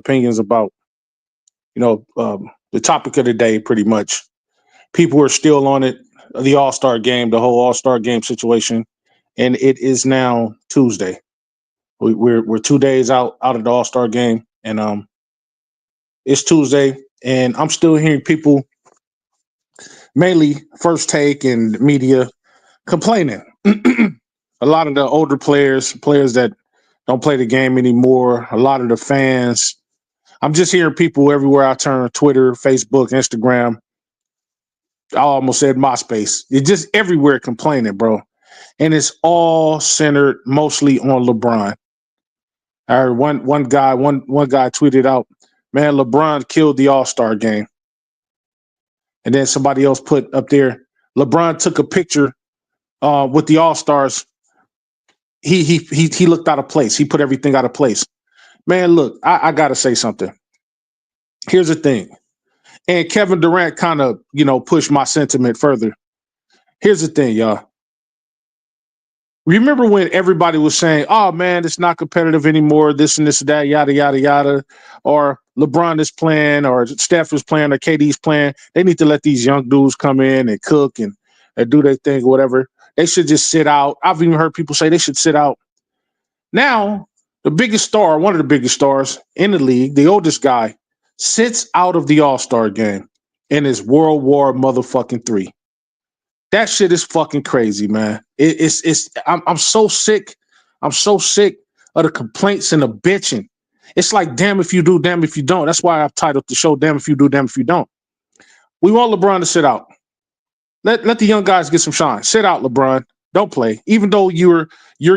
opinions about, the topic of the day. Pretty much, people are still on it. The All Star game, the whole All Star game situation, and it is now Tuesday. We're 2 days out of the All Star game, and it's Tuesday, and I'm still hearing people, mainly First Take and media, complaining. A lot of the older players that don't play the game anymore, a lot of the fans. I'm just hearing people everywhere I turn: Twitter, Facebook, Instagram. I almost said MySpace. It's just everywhere complaining, bro. And it's all centered mostly on LeBron. I heard one guy tweeted out, "Man, LeBron killed the All-Star game." And then somebody else put up there, LeBron took a picture with the All-Stars. He looked out of place. He put everything out of place. Man, look, I gotta say something. Here's the thing. And Kevin Durant kind of, pushed my sentiment further. Here's the thing, y'all. Remember when everybody was saying, "Oh man, it's not competitive anymore, this and this and that, yada, yada, yada," or LeBron is playing, or Steph is playing, or KD's playing. They need to let these young dudes come in and cook and do their thing or whatever. They should just sit out. I've even heard people say they should sit out. Now, the biggest star, one of the biggest stars in the league, the oldest guy, sits out of the All-Star game and is World War motherfucking 3. That shit is fucking crazy, man. I'm so sick. I'm so sick of the complaints and the bitching. It's like, damn if you do, damn if you don't. That's why I've titled the show, Damn If You Do, Damn If You Don't. We want LeBron to sit out. Let the young guys get some shine. Sit out, LeBron. Don't play. Even though you're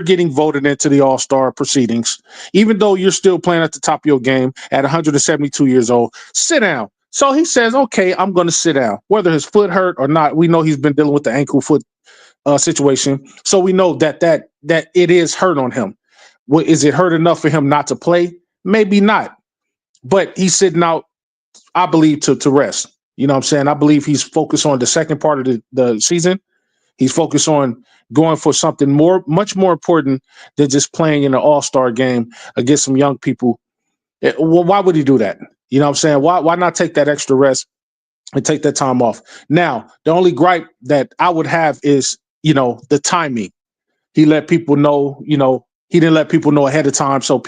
getting voted into the All-Star proceedings, even though you're still playing at the top of your game at 172 years old, sit down. So he says, okay, I'm going to sit down. Whether his foot hurt or not, we know he's been dealing with the ankle foot situation. So we know that it is hurt on him. Is it hurt enough for him not to play? Maybe not. But he's sitting out, I believe, to rest. You know what I'm saying? I believe he's focused on the second part of the season. He's focused on going for something much more important than just playing in an All-Star game against some young people. Well, why would he do that? You know what I'm saying? Why not take that extra rest and take that time off? Now, the only gripe that I would have is, the timing. He let people know, he didn't let people know ahead of time. So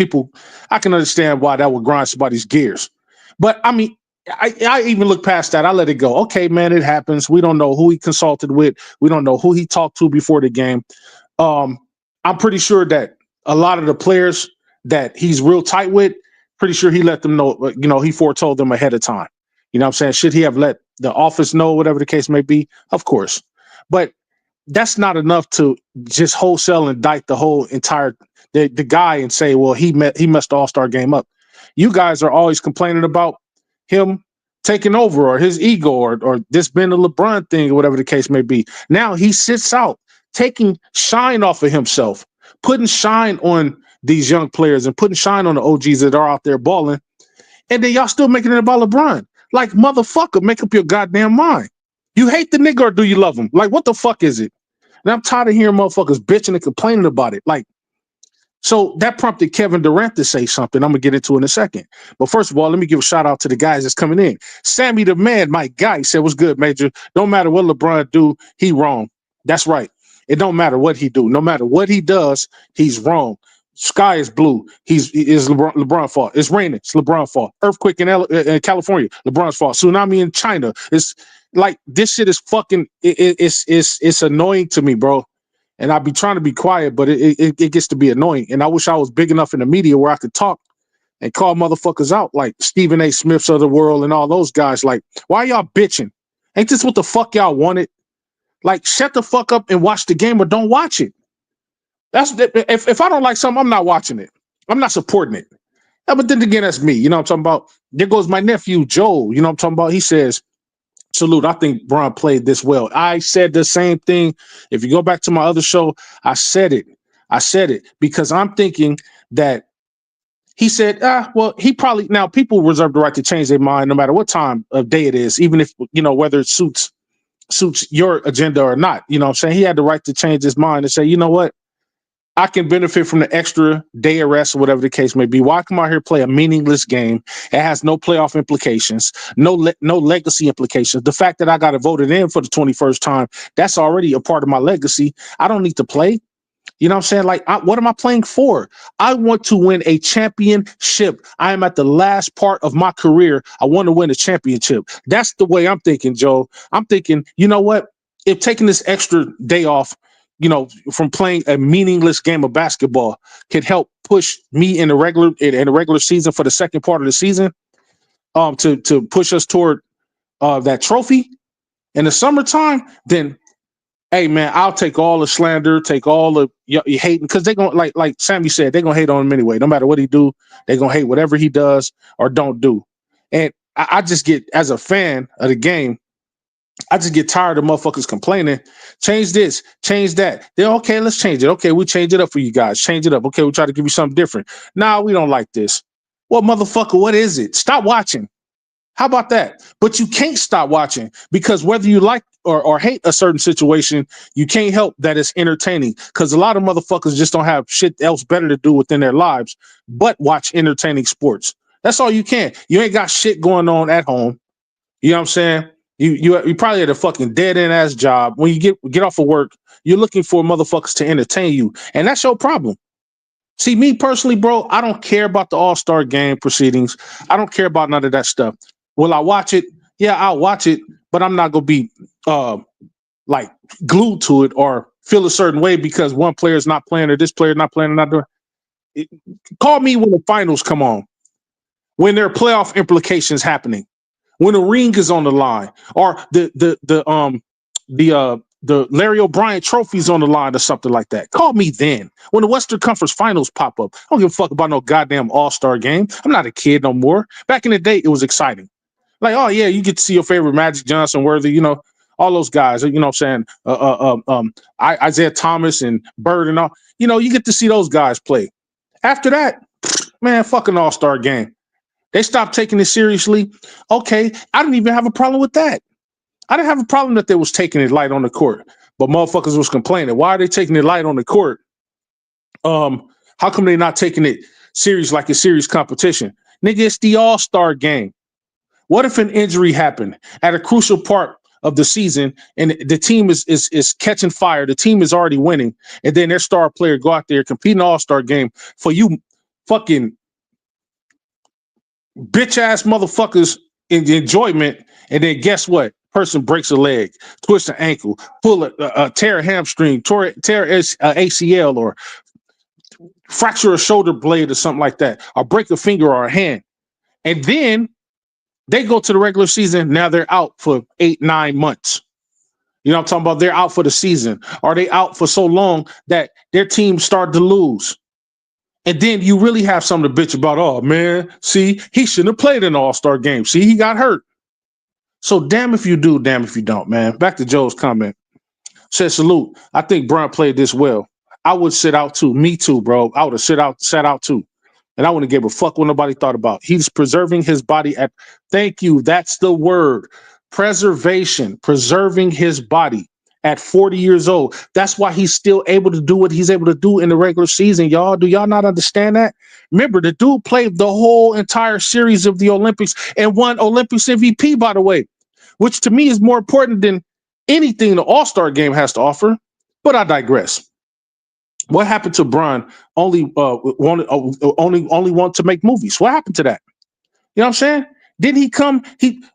I can understand why that would grind somebody's gears. But I mean, I even look past that. I let it go. Okay, man, it happens. We don't know who he consulted with. We don't know who he talked to before the game. I'm pretty sure that a lot of the players that he's real tight with, pretty sure he let them know, he foretold them ahead of time. You know what I'm saying? Should he have let the office know, whatever the case may be? Of course. But that's not enough to just wholesale indict the whole entire the guy and say, well, he messed the All-Star game up. You guys are always complaining about him taking over or his ego or this being a LeBron thing or whatever the case may be. Now he sits out, taking shine off of himself, putting shine on these young players and putting shine on the OGs that are out there balling. And then y'all still making it about LeBron. Like, motherfucker, make up your goddamn mind. You hate the nigga or do you love him? Like, what the fuck is it? And I'm tired of hearing motherfuckers bitching and complaining about it. Like, so that prompted Kevin Durant to say something I'm going to get into in a second. But first of all, let me give a shout out to the guys that's coming in. Sammy the Man, my guy, he said, what's good, Major? Don't matter what LeBron do, he wrong. That's right. It don't matter what he do. No matter what he does, he's wrong. Sky is blue. It's LeBron fault. It's raining. It's LeBron fault. Earthquake in California. LeBron's fault. Tsunami in China. It's like, this shit is fucking. It's annoying to me, bro. And I be trying to be quiet, but it gets to be annoying. And I wish I was big enough in the media where I could talk and call motherfuckers out like Stephen A. Smiths of the world and all those guys. Like, why y'all bitching? Ain't this what the fuck y'all wanted? Like, shut the fuck up and watch the game or don't watch it. If I don't like something, I'm not watching it. I'm not supporting it. Yeah, but then again, that's me. You know what I'm talking about? There goes my nephew, Joel. You know what I'm talking about? He says, salute, I think Bron played this well. I said the same thing. If you go back to my other show, I said it. Because I'm thinking that he said, well, he probably, now people reserve the right to change their mind no matter what time of day it is, even if, whether it suits your agenda or not. You know what I'm saying? He had the right to change his mind and say, you know what? I can benefit from the extra day of rest or whatever the case may be. Why come out here play a meaningless game? It has no playoff implications, no legacy implications. The fact that I got voted in for the 21st time, that's already a part of my legacy. I don't need to play. You know what I'm saying? Like, what am I playing for? I want to win a championship. I am at the last part of my career. I want to win a championship. That's the way I'm thinking, Joe. I'm thinking, you know what? If taking this extra day off, from playing a meaningless game of basketball could help push me in the regular season for the second part of the season, to push us toward that trophy in the summertime, then hey man, I'll take all the slander, take all the you hating, because they're gonna like Sammy said, they're gonna hate on him anyway. No matter what he do, they're gonna hate whatever he does or don't do. And I just get, as a fan of the game, I just get tired of motherfuckers complaining. Change this, change that. Then okay, let's change it. Okay, we change it up for you guys. Change it up. Okay, we try to give you something different. Nah, we don't like this. Well, motherfucker, what is it? Stop watching. How about that? But you can't stop watching, because whether you like or hate a certain situation, you can't help that it's entertaining, because a lot of motherfuckers just don't have shit else better to do within their lives but watch entertaining sports. That's all you can. You ain't got shit going on at home. You know what I'm saying? You probably had a fucking dead end ass job. When you get off of work, you're looking for motherfuckers to entertain you, and that's your problem. See, me personally, bro, I don't care about the All-Star game proceedings. I don't care about none of that stuff. Will I watch it? Yeah, I'll watch it, but I'm not gonna be like glued to it or feel a certain way because one player is not playing or this player is not playing or not doing it. Call me when the finals come on, when there are playoff implications happening, when the ring is on the line, or the Larry O'Brien trophy's on the line or something like that. Call me then. When the Western Conference Finals pop up, I don't give a fuck about no goddamn All-Star game. I'm not a kid no more. Back in the day, it was exciting. Like, oh yeah, you get to see your favorite Magic Johnson, Worthy, all those guys. You know what I'm saying? Isaiah Thomas and Bird and all. You get to see those guys play. After that, man, fucking All-Star game. They stopped taking it seriously. Okay, I didn't even have a problem with that. I didn't have a problem that they was taking it light on the court, but motherfuckers was complaining. Why are they taking it light on the court? How come they not taking it serious like a serious competition? Nigga, it's the All-Star game. What if an injury happened at a crucial part of the season and the team is catching fire, the team is already winning, and then their star player go out there compete in the All-Star game for you fucking bitch ass motherfuckers in the enjoyment, and then guess what? Person breaks a leg, twist an ankle, pull tear a hamstring, tear ACL, or fracture a shoulder blade or something like that, or break a finger or a hand. And then they go to the regular season. Now they're out for 8-9 months. You know what I'm talking about? They're out for the season. Are they out for so long that their team start to lose? And then you really have something to bitch about. Oh, man, see, he shouldn't have played in the All-Star game. See, he got hurt. So damn if you do, damn if you don't, man. Back to Joe's comment. Said, salute. I think Bron played this well. I would sit out too. Me too, bro. I would have sat out too. And I wouldn't give a fuck what nobody thought about. He's preserving his body at, thank you, that's the word. Preservation, preserving his body at 40 years old. That's why he's still able to do what he's able to do in the regular season, y'all. Do y'all not understand that? Remember, the dude played the whole entire series of the Olympics and won Olympics MVP, by the way, which to me is more important than anything the All-Star game has to offer. But I digress. What happened to Bron? Only want to make movies. What happened to that? You know what I'm saying? Didn't he come?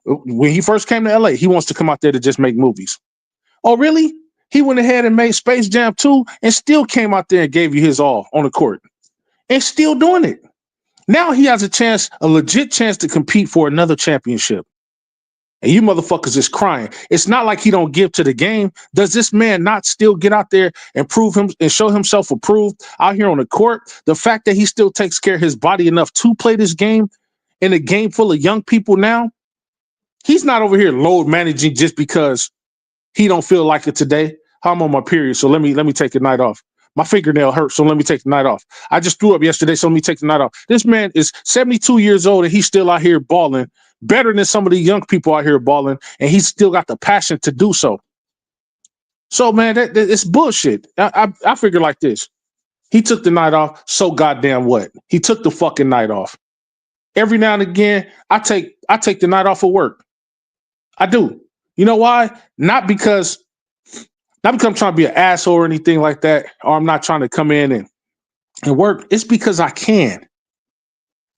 When he first came to LA, he wants to come out there to just make movies. Oh, really? He went ahead and made Space Jam 2 and still came out there and gave you his all on the court. And still doing it. Now he has a legit chance to compete for another championship. And you motherfuckers is crying. It's not like he don't give to the game. Does this man not still get out there and prove him and show himself approved out here on the court? The fact that he still takes care of his body enough to play this game in a game full of young people now, he's not over here load managing just because he don't feel like it today. I'm on my period, so let me take a night off. My fingernail hurts, so let me take the night off. I just threw up yesterday, so let me take the night off. This man is 72 years old, and he's still out here balling, better than some of the young people out here balling, and he's still got the passion to do so. So, man, it's bullshit. I figure like this. He took the night off. So goddamn what? He took the fucking night off. Every now and again, I take the night off of work. I do. You know why? Not because I'm trying to be an asshole or anything like that, or I'm not trying to come in and work. It's because I can.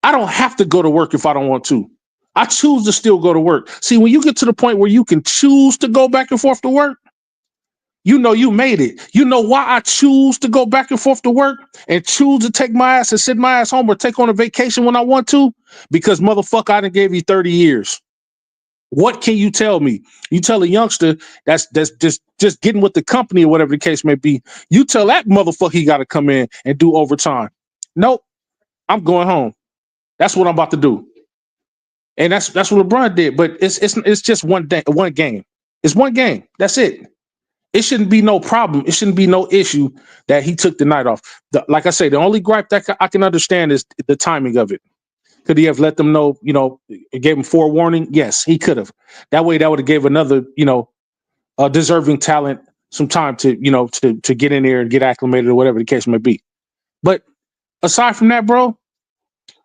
I don't have to go to work if I don't want to. I choose to still go to work. See, when you get to the point where you can choose to go back and forth to work, you know you made it. You know why I choose to go back and forth to work and choose to take my ass and sit my ass home or take on a vacation when I want to? Because motherfucker, I done gave you 30 years. What can you tell me? You tell a youngster that's just getting with the company or whatever the case may be. You tell that motherfucker he got to come in and do overtime. Nope, I'm going home. That's what I'm about to do. And that's what LeBron did. But it's just one game. It's one game. That's it. It shouldn't be no problem. It shouldn't be no issue that he took the night off. Like I say, the only gripe that I can understand is the timing of it. Could he have let them know, gave him forewarning? Yes, he could have. That way, that would have gave another, deserving talent some time to get in there and get acclimated or whatever the case may be. But aside from that, bro,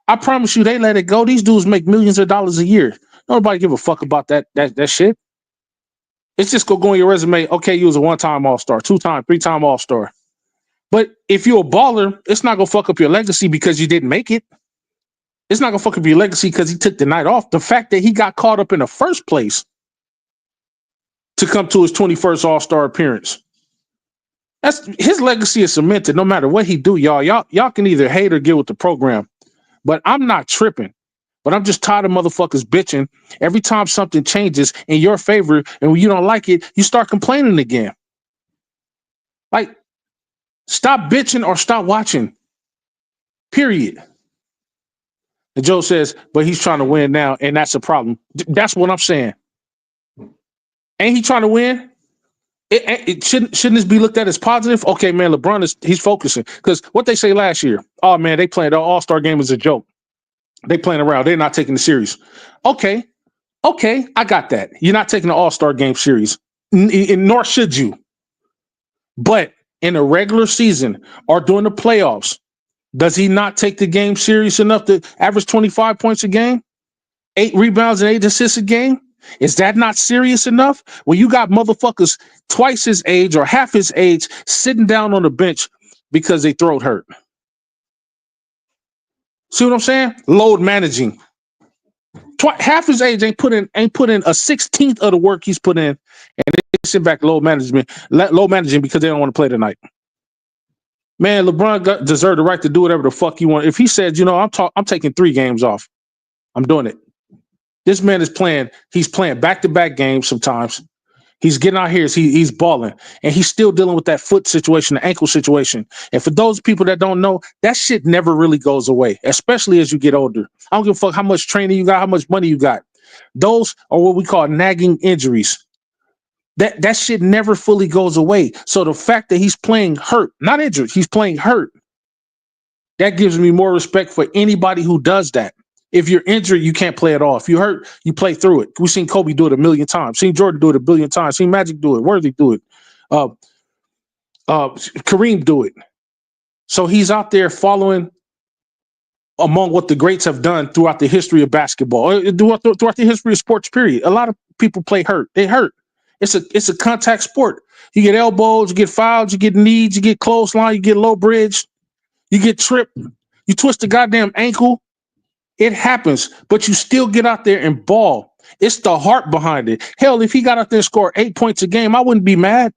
I promise you, they let it go. These dudes make millions of dollars a year. Nobody give a fuck about that shit. It's just go on your resume. Okay, you was a one-time All-Star, two-time, three-time All-Star. But if you're a baller, it's not gonna fuck up your legacy because you didn't make it. It's not gonna fuck up your legacy because he took the night off. The fact that he got caught up in the first place to come to his 21st All-Star appearance. That's his legacy is cemented no matter what he do, y'all. Y'all can either hate or get with the program. But I'm not tripping. But I'm just tired of motherfuckers bitching. Every time something changes in your favor and when you don't like it, you start complaining again. Like, stop bitching or stop watching. Period. And Joe says, but he's trying to win now, and that's a problem. That's what I'm saying. Ain't he trying to win? It shouldn't this be looked at as positive? Okay, man, LeBron he's focusing. Because what they say last year, oh man, they playing the All-Star game as a joke. They playing around. They're not taking it serious. Okay, I got that. You're not taking the All-Star game serious, nor should you. But in a regular season or during the playoffs, does he not take the game serious enough to average 25 points a game, 8 rebounds and 8 assists a game? Is that not serious enough? When you got motherfuckers twice his age or half his age sitting down on the bench because they throat hurt. See what I'm saying? Load managing. Half his age ain't put in a 16th of the work he's put in, and they sit back low managing because they don't want to play tonight. Man, LeBron deserved the right to do whatever the fuck he want. If he said, I'm taking 3 games off, I'm doing it. This man is playing. He's playing back-to-back games sometimes. He's getting out here. He's balling. And he's still dealing with that foot situation, the ankle situation. And for those people that don't know, that shit never really goes away, especially as you get older. I don't give a fuck how much training you got, how much money you got. Those are what we call nagging injuries. That shit never fully goes away. So the fact that he's playing hurt, not injured, he's playing hurt, that gives me more respect for anybody who does that. If you're injured, you can't play at all. If you're hurt, you play through it. We've seen Kobe do it 1,000,000 times. Seen Jordan do it 1,000,000,000 times. Seen Magic do it. Worthy do it. Kareem do it. So he's out there following among what the greats have done throughout the history of basketball, throughout the history of sports, period. A lot of people play hurt. They hurt. It's a contact sport. You get elbows, you get fouls, you get knees, you get clothesline, you get low bridge, you get tripped, you twist the goddamn ankle. It happens, but you still get out there and ball. It's the heart behind it. Hell, if he got out there and scored 8 points a game, I wouldn't be mad.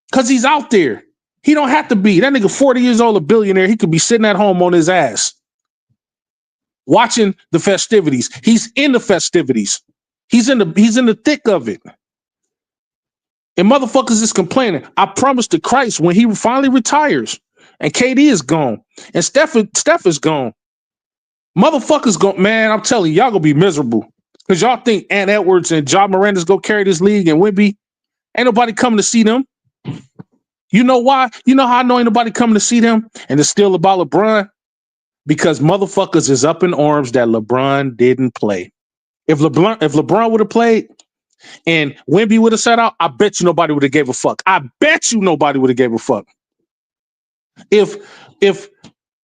Because he's out there. He don't have to be. That nigga 40 years old, a billionaire, he could be sitting at home on his ass watching the festivities. He's in the festivities. He's in the thick of it. And motherfuckers is complaining. I promise to Christ, when he finally retires and KD is gone and Steph is gone, motherfuckers go, man, I'm telling you, y'all gonna be miserable. Because y'all think Ant Edwards and John Miranda's gonna carry this league and Wemby. Ain't nobody coming to see them. You know why? You know how I know ain't nobody coming to see them? And it's still about LeBron? Because motherfuckers is up in arms that LeBron didn't play. If LeBron would have played and Wemby would have sat out, I bet you nobody would have gave a fuck. I bet you nobody would have gave a fuck. If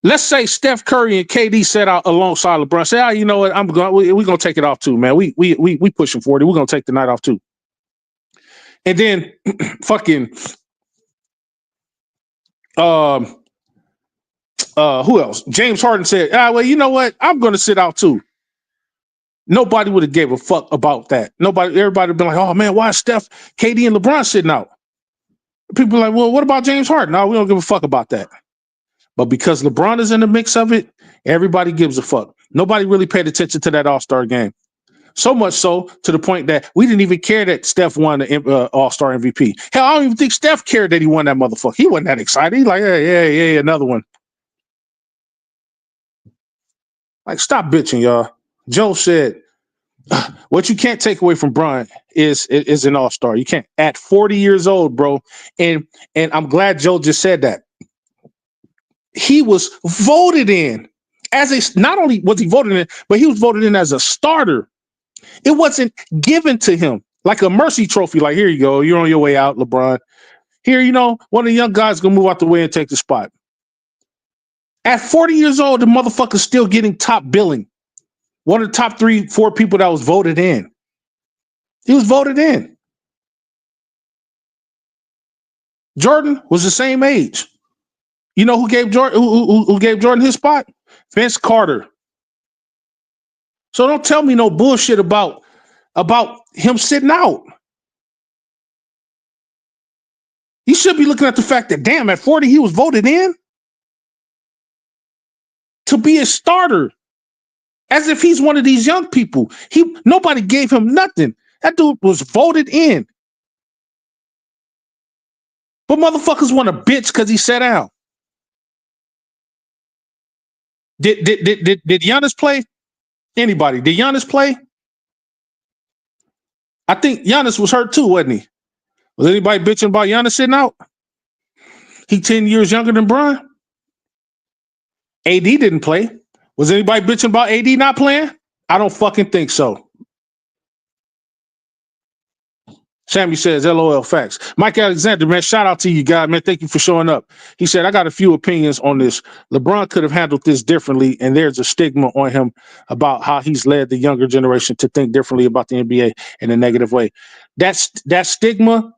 let's say Steph Curry and KD set out alongside LeBron, say, you know what, we're gonna take it off too, man. We pushing 40. We're gonna take the night off too. And then fucking who else? James Harden said, well, you know what? I'm gonna sit out too. Nobody would have gave a fuck about that. Everybody would have been like, oh man, why is Steph, KD, and LeBron sitting out? People are like, well, what about James Harden? No, we don't give a fuck about that. But because LeBron is in the mix of it, everybody gives a fuck. Nobody really paid attention to that All-Star game. So much so to the point that we didn't even care that Steph won the All-Star MVP. Hell, I don't even think Steph cared that he won that motherfucker. He wasn't that excited. He's like, yeah, another one. Like, stop bitching, y'all. Joe said, what you can't take away from Bron is an all-star. You can't. At 40 years old, bro. And I'm glad Joe just said that. He was voted in not only was he voted in, but he was voted in as a starter. It wasn't given to him like a mercy trophy. Like, here you go. You're on your way out, LeBron. Here, one of the young guys going to move out the way and take the spot. At 40 years old, the motherfucker's still getting top billing. One of the top 3-4 people that was voted in. He was voted in. Jordan was the same age. You know who gave Jordan who gave Jordan his spot? Vince Carter. So don't tell me no bullshit about him sitting out. You should be looking at the fact that, damn, at 40 he was voted in to be a starter. As if he's one of these young people. Nobody gave him nothing. That dude was voted in. But motherfuckers want to bitch because he sat down. Did Giannis play? Anybody? Did Giannis play? I think Giannis was hurt too, wasn't he? Was anybody bitching about Giannis sitting out? He 10 years younger than Bron. AD didn't play. Was anybody bitching about AD not playing? I don't fucking think so. Sammy says, LOL facts. Mike Alexander, man, shout out to you guys, man. Thank you for showing up. He said, I got a few opinions on this. LeBron could have handled this differently, and there's a stigma on him about how he's led the younger generation to think differently about the NBA in a negative way. That stigma,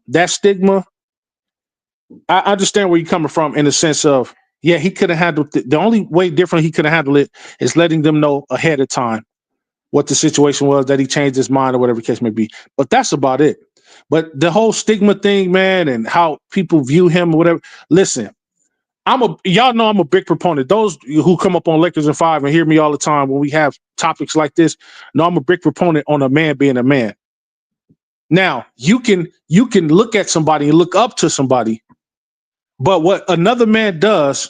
I understand where you're coming from in the sense of, yeah, he could have handled it. The only way different he could have handled it is letting them know ahead of time what the situation was, that he changed his mind or whatever the case may be. But that's about it. But the whole stigma thing, man, and how people view him or whatever. Listen, y'all know I'm a big proponent. Those who come up on Lakers and 5 and hear me all the time when we have topics like this, know I'm a big proponent on a man being a man. Now, you can look at somebody and look up to somebody, but what another man does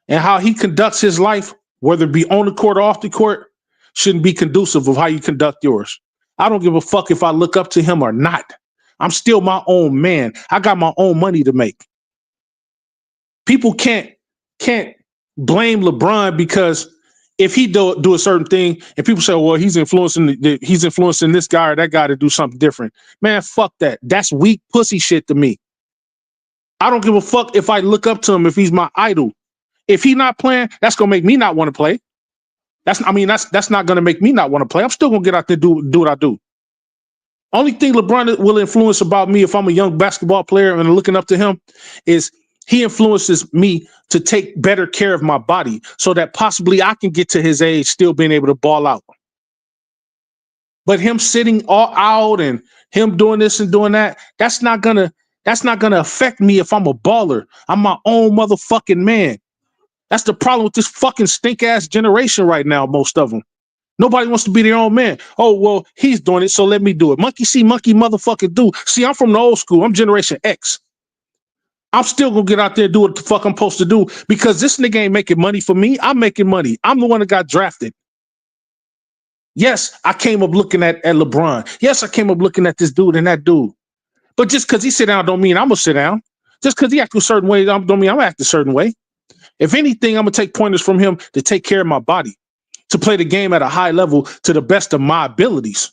and how he conducts his life, whether it be on the court or off the court, shouldn't be conducive of how you conduct yours. I don't give a fuck if I look up to him or not. I'm still my own man. I got my own money to make. People can't blame LeBron because if he do a certain thing and people say, well, he's influencing this guy or that guy to do something different. Man, fuck that. That's weak pussy shit to me. I don't give a fuck if I look up to him if he's my idol. If he's not playing, that's gonna make me not want to play. That's not gonna make me not want to play. I'm still gonna get out there and do what I do. Only thing LeBron will influence about me if I'm a young basketball player and looking up to him is he influences me to take better care of my body so that possibly I can get to his age still being able to ball out. But him sitting all out and him doing this and doing that, that's not gonna affect me if I'm a baller. I'm my own motherfucking man. That's the problem with this fucking stink ass generation right now, most of them. Nobody wants to be their own man. Oh, well, he's doing it, so let me do it. Monkey see, monkey motherfucking do. See, I'm from the old school. I'm Generation X. I'm still going to get out there and do what the fuck I'm supposed to do because this nigga ain't making money for me. I'm making money. I'm the one that got drafted. Yes, I came up looking at LeBron. Yes, I came up looking at this dude and that dude. But just because he sit down don't mean I'm going to sit down. Just because he act a certain way don't mean I'm going to act a certain way. If anything, I'm going to take pointers from him to take care of my body, to play the game at a high level to the best of my abilities.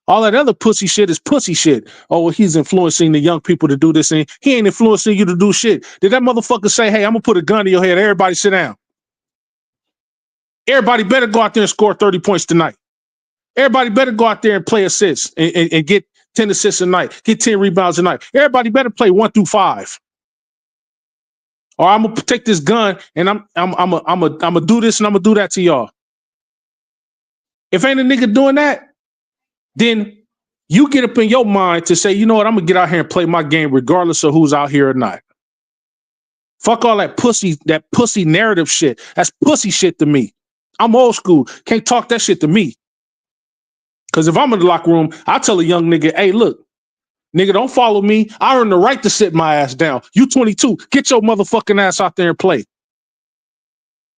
All that other pussy shit is pussy shit. Oh, well, he's influencing the young people to do this, and he ain't influencing you to do shit. Did that motherfucker say, hey, I'm gonna put a gun in your head, everybody sit down? Everybody better go out there and score 30 points tonight. Everybody better go out there and play assists and get 10 assists a night, get 10 rebounds a night. Everybody better play 1 through 5. Or I'm gonna take this gun and I'm gonna do this and I'm gonna do that to y'all. If ain't a nigga doing that, then you get up in your mind to say, you know what, I'm gonna get out here and play my game regardless of who's out here or not. Fuck all that pussy narrative shit. That's pussy shit to me. I'm old school. Can't talk that shit to me. Because if I'm in the locker room, I tell a young nigga, hey, look, nigga, don't follow me. I earn the right to sit my ass down. You 22. Get your motherfucking ass out there and play.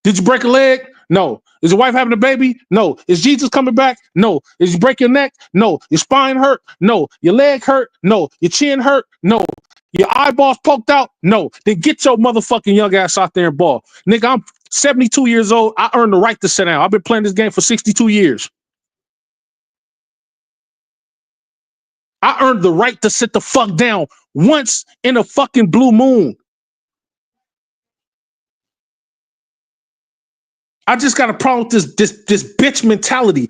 Did you break a leg? No. Is your wife having a baby? No. Is Jesus coming back? No. Is you break your neck? No. Your spine hurt? No. Your leg hurt? No. Your chin hurt? No. Your eyeballs poked out? No. Then get your motherfucking young ass out there and ball. Nigga, I'm 72 years old. I earned the right to sit down. I've been playing this game for 62 years. I earned the right to sit the fuck down once in a fucking blue moon. I just got a problem with this bitch mentality.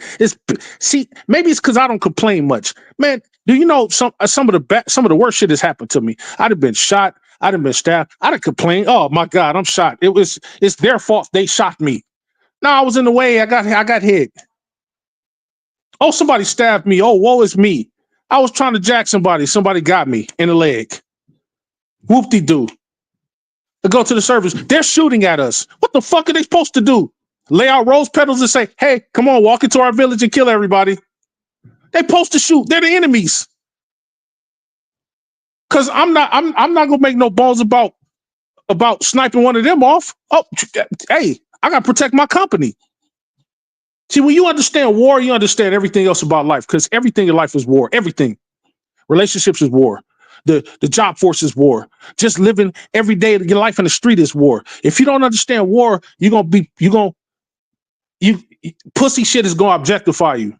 See, maybe it's because I don't complain much. Man, do you know some of the worst shit has happened to me? I'd have been shot. I'd have been stabbed. I'd have complained. Oh my God, I'm shot. It's their fault. They shot me. No, I was in the way. I got hit. Oh, somebody stabbed me. Oh, woe is me. I was trying to jack somebody. Somebody got me in the leg. Whoop-de-doo. I go to the service. They're shooting at us. What the fuck are they supposed to do? Lay out rose petals and say, hey, come on, walk into our village and kill everybody. They supposed to shoot. They're the enemies. Cause I'm not gonna make no balls about sniping one of them off. Oh, hey, I gotta protect my company. See, when you understand war, you understand everything else about life, because everything in life is war. Everything. Relationships is war. The job force is war. Just living every day of your life in the street is war. If you don't understand war, pussy shit is gonna objectify you.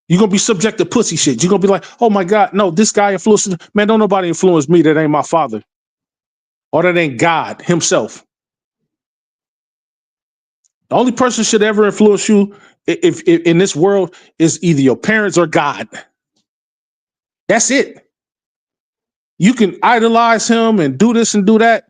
You're gonna be subject to pussy shit. You're gonna be like, oh my God, no, this guy influences. Man, don't nobody influence me that ain't my father. Or that ain't God himself. The only person should ever influence you if in this world is either your parents or God. That's it. You can idolize him and do this and do that,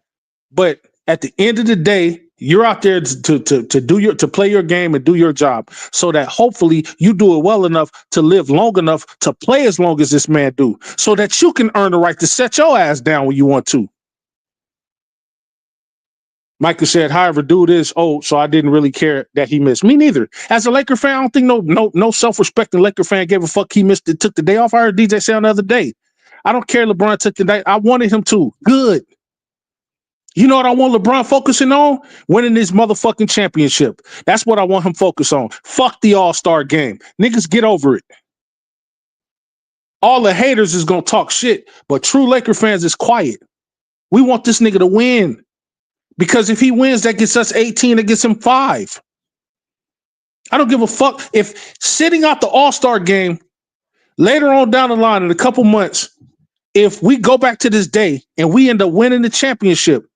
but at the end of the day, you're out there to play your game and do your job, so that hopefully you do it well enough to live long enough to play as long as this man do, so that you can earn the right to set your ass down when you want to. Michael said, however, dude is old, so I didn't really care that he missed. Me neither. As a Laker fan, I don't think no self-respecting Laker fan gave a fuck he missed it, took the day off. I heard DJ say on the other day, I don't care LeBron took the day. I wanted him to. Good. You know what I want LeBron focusing on? Winning this motherfucking championship. That's what I want him focused on. Fuck the All-Star game. Niggas, get over it. All the haters is going to talk shit, but true Laker fans is quiet. We want this nigga to win. Because if he wins, that gets us 18, it gets him 5. I don't give a fuck if sitting out the All-Star game later on down the line in a couple months, if we go back to this day and we end up winning the championship,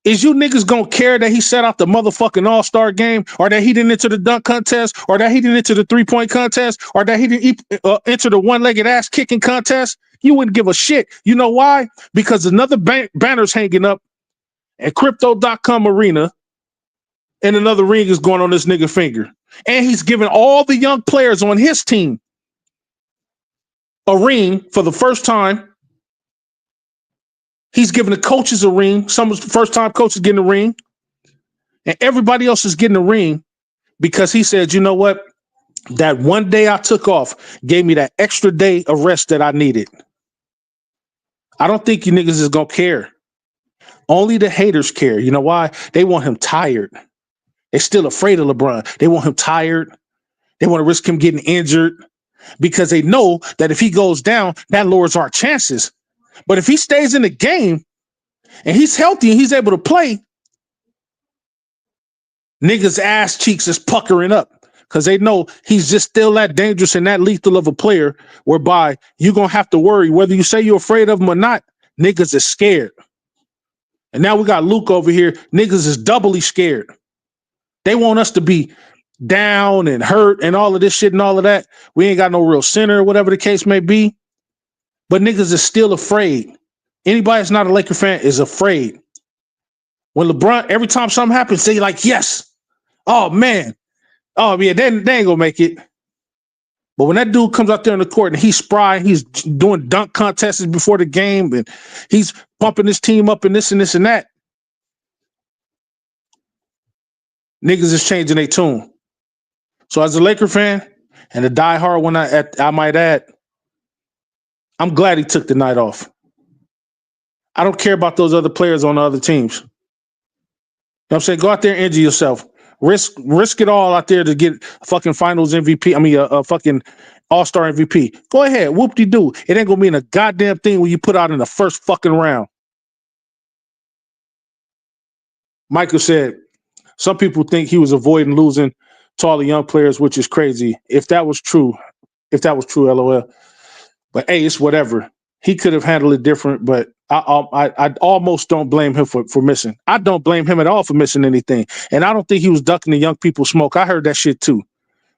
is you niggas gonna care that he set out the motherfucking All-Star game, or that he didn't enter the dunk contest, or that he didn't enter the three-point contest, or that he didn't enter the one-legged ass-kicking contest? You wouldn't give a shit. You know why? Because another banner's hanging up at Crypto.com Arena, and another ring is going on this nigga finger. And he's giving all the young players on his team a ring for the first time. He's giving the coaches a ring. Some first-time coaches getting a ring. And everybody else is getting a ring because he said, you know what? That one day I took off gave me that extra day of rest that I needed. I don't think you niggas is going to care. Only the haters care. You know why? They want him tired. They're still afraid of LeBron. They want him tired. They want to risk him getting injured because they know that if he goes down, that lowers our chances. But if he stays in the game and he's healthy and he's able to play, niggas' ass cheeks is puckering up because they know he's just still that dangerous and that lethal of a player whereby you're going to have to worry whether you say you're afraid of him or not. Niggas is scared. And now we got Luke over here. Niggas is doubly scared. They want us to be down and hurt and all of this shit and all of that. We ain't got no real center, whatever the case may be. But niggas is still afraid. Anybody that's not a Laker fan is afraid. When LeBron, every time something happens, they like, yes. Oh, man. Oh, yeah, they ain't going to make it. But when that dude comes out there on the court and he's spry, he's doing dunk contests before the game, and he's pumping his team up and this and this and that, niggas is changing their tune. So as a Laker fan and a diehard one, I might add, I'm glad he took the night off. I don't care about those other players on the other teams. You know what I'm saying? Go out there and injure yourself. Risk it all out there to get a fucking finals MVP. I mean, a fucking all-star MVP. Go ahead. Whoop-de-doo. It ain't going to mean a goddamn thing when you put out in the first fucking round. Michael said, some people think he was avoiding losing to all the young players, which is crazy. If that was true, LOL. But hey, it's whatever. He could have handled it different, but I almost don't blame him for missing. I don't blame him at all for missing anything. And I don't think he was ducking the young people smoke. I heard that shit too.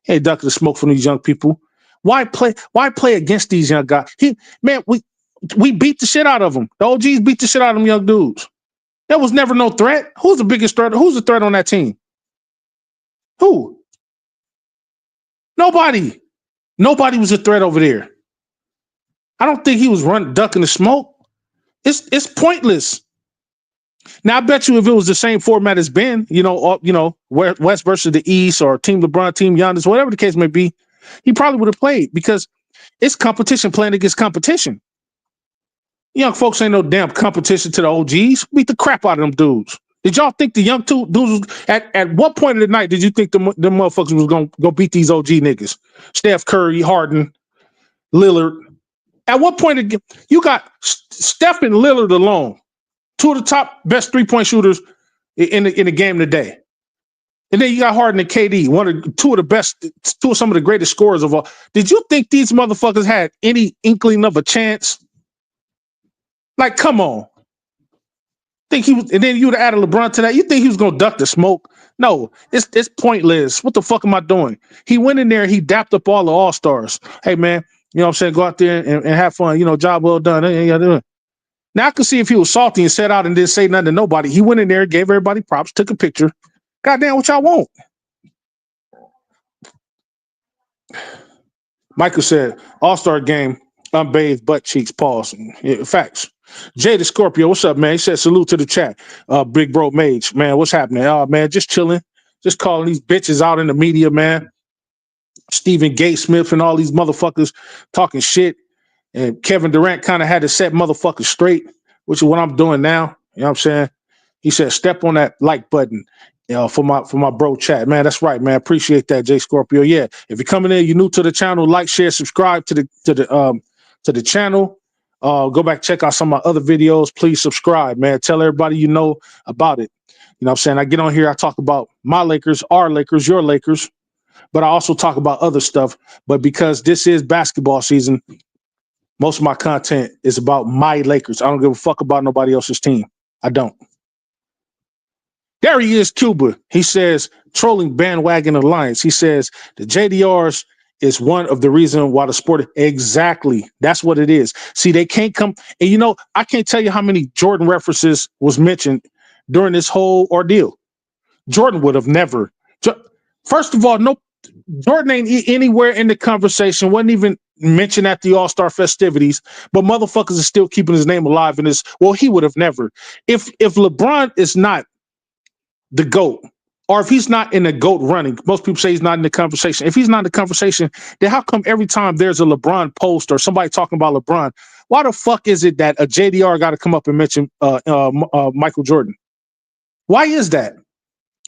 He ain't ducking the smoke from these young people. Why play against these young guys? We beat the shit out of them. The OGs beat the shit out of them young dudes. There was never no threat. Who's the biggest threat? Who's the threat on that team? Who? Nobody. Nobody was a threat over there. I don't think he was ducking the smoke. It's pointless. Now I bet you if it was the same format as been, West versus the East or Team LeBron, Team Giannis, whatever the case may be, he probably would have played because it's competition playing against competition. Young folks ain't no damn competition to the OGs. Beat the crap out of them dudes. Did y'all think the young dudes at what point of the night did you think the motherfuckers was gonna go beat these OG niggas? Steph Curry, Harden, Lillard. At what point you got Steph and Lillard alone, two of the top best 3-point shooters in the game today, and then you got Harden and KD, two of some of the greatest scorers of all. Did you think these motherfuckers had any inkling of a chance? Like, come on. Think he was, and then you would have added LeBron to that. You think he was gonna duck the smoke? No, it's pointless. What the fuck am I doing? He went in there, he dapped up all the all-stars. Hey man. You know what I'm saying? Go out there and have fun. Job well done. Now I could see if he was salty and sat out and didn't say nothing to nobody. He went in there, gave everybody props, took a picture. Goddamn, what y'all want? Michael said, All-Star game, unbathed butt cheeks, pause. Yeah, facts. Jay the Scorpio, what's up, man? He said, salute to the chat. Big Bro Mage, man, what's happening? Oh, man, just chilling. Just calling these bitches out in the media, man. Stephen Smith and all these motherfuckers talking shit. And Kevin Durant kind of had to set motherfuckers straight, which is what I'm doing now. You know what I'm saying? He said, step on that like button for my bro chat. Man, that's right, man. Appreciate that, Jay Scorpio. Yeah. If you're coming in, you're new to the channel, like, share, subscribe to the channel. Go back, check out some of my other videos. Please subscribe, man. Tell everybody you know about it. You know what I'm saying? I get on here, I talk about my Lakers, our Lakers, your Lakers. But I also talk about other stuff. But because this is basketball season, most of my content is about my Lakers. I don't give a fuck about nobody else's team. I don't. There he is, Cuba. He says, trolling bandwagon alliance. He says, the JDRs is one of the reasons why the sport. Exactly. That's what it is. See, they can't come. And I can't tell you how many Jordan references was mentioned during this whole ordeal. Jordan would have never. First of all, no. Jordan ain't anywhere in the conversation, wasn't even mentioned at the All-Star festivities, but motherfuckers are still keeping his name alive in this. Well, he would have never. If LeBron is not the GOAT, or if he's not in the GOAT running, most people say he's not in the conversation. If he's not in the conversation, then how come every time there's a LeBron post or somebody talking about LeBron, why the fuck is it that a JDR got to come up and mention Michael Jordan? Why is that?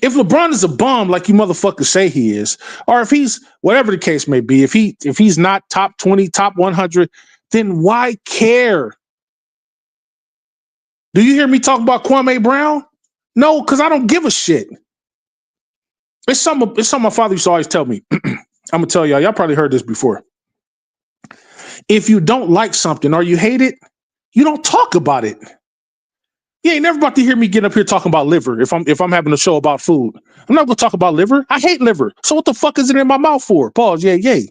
If LeBron is a bum like you motherfuckers say he is, or if he's whatever the case may be, if he's not top 20, top 100, then why care? Do you hear me talk about Kwame Brown? No, because I don't give a shit. It's something my father used to always tell me. I'm gonna tell y'all probably heard this before. If you don't like something or you hate it, you don't talk about it. You ain't never about to hear me get up here talking about liver if I'm having a show about food. I'm not gonna talk about liver. I hate liver. So what the fuck is it in my mouth for? Pause. Yay.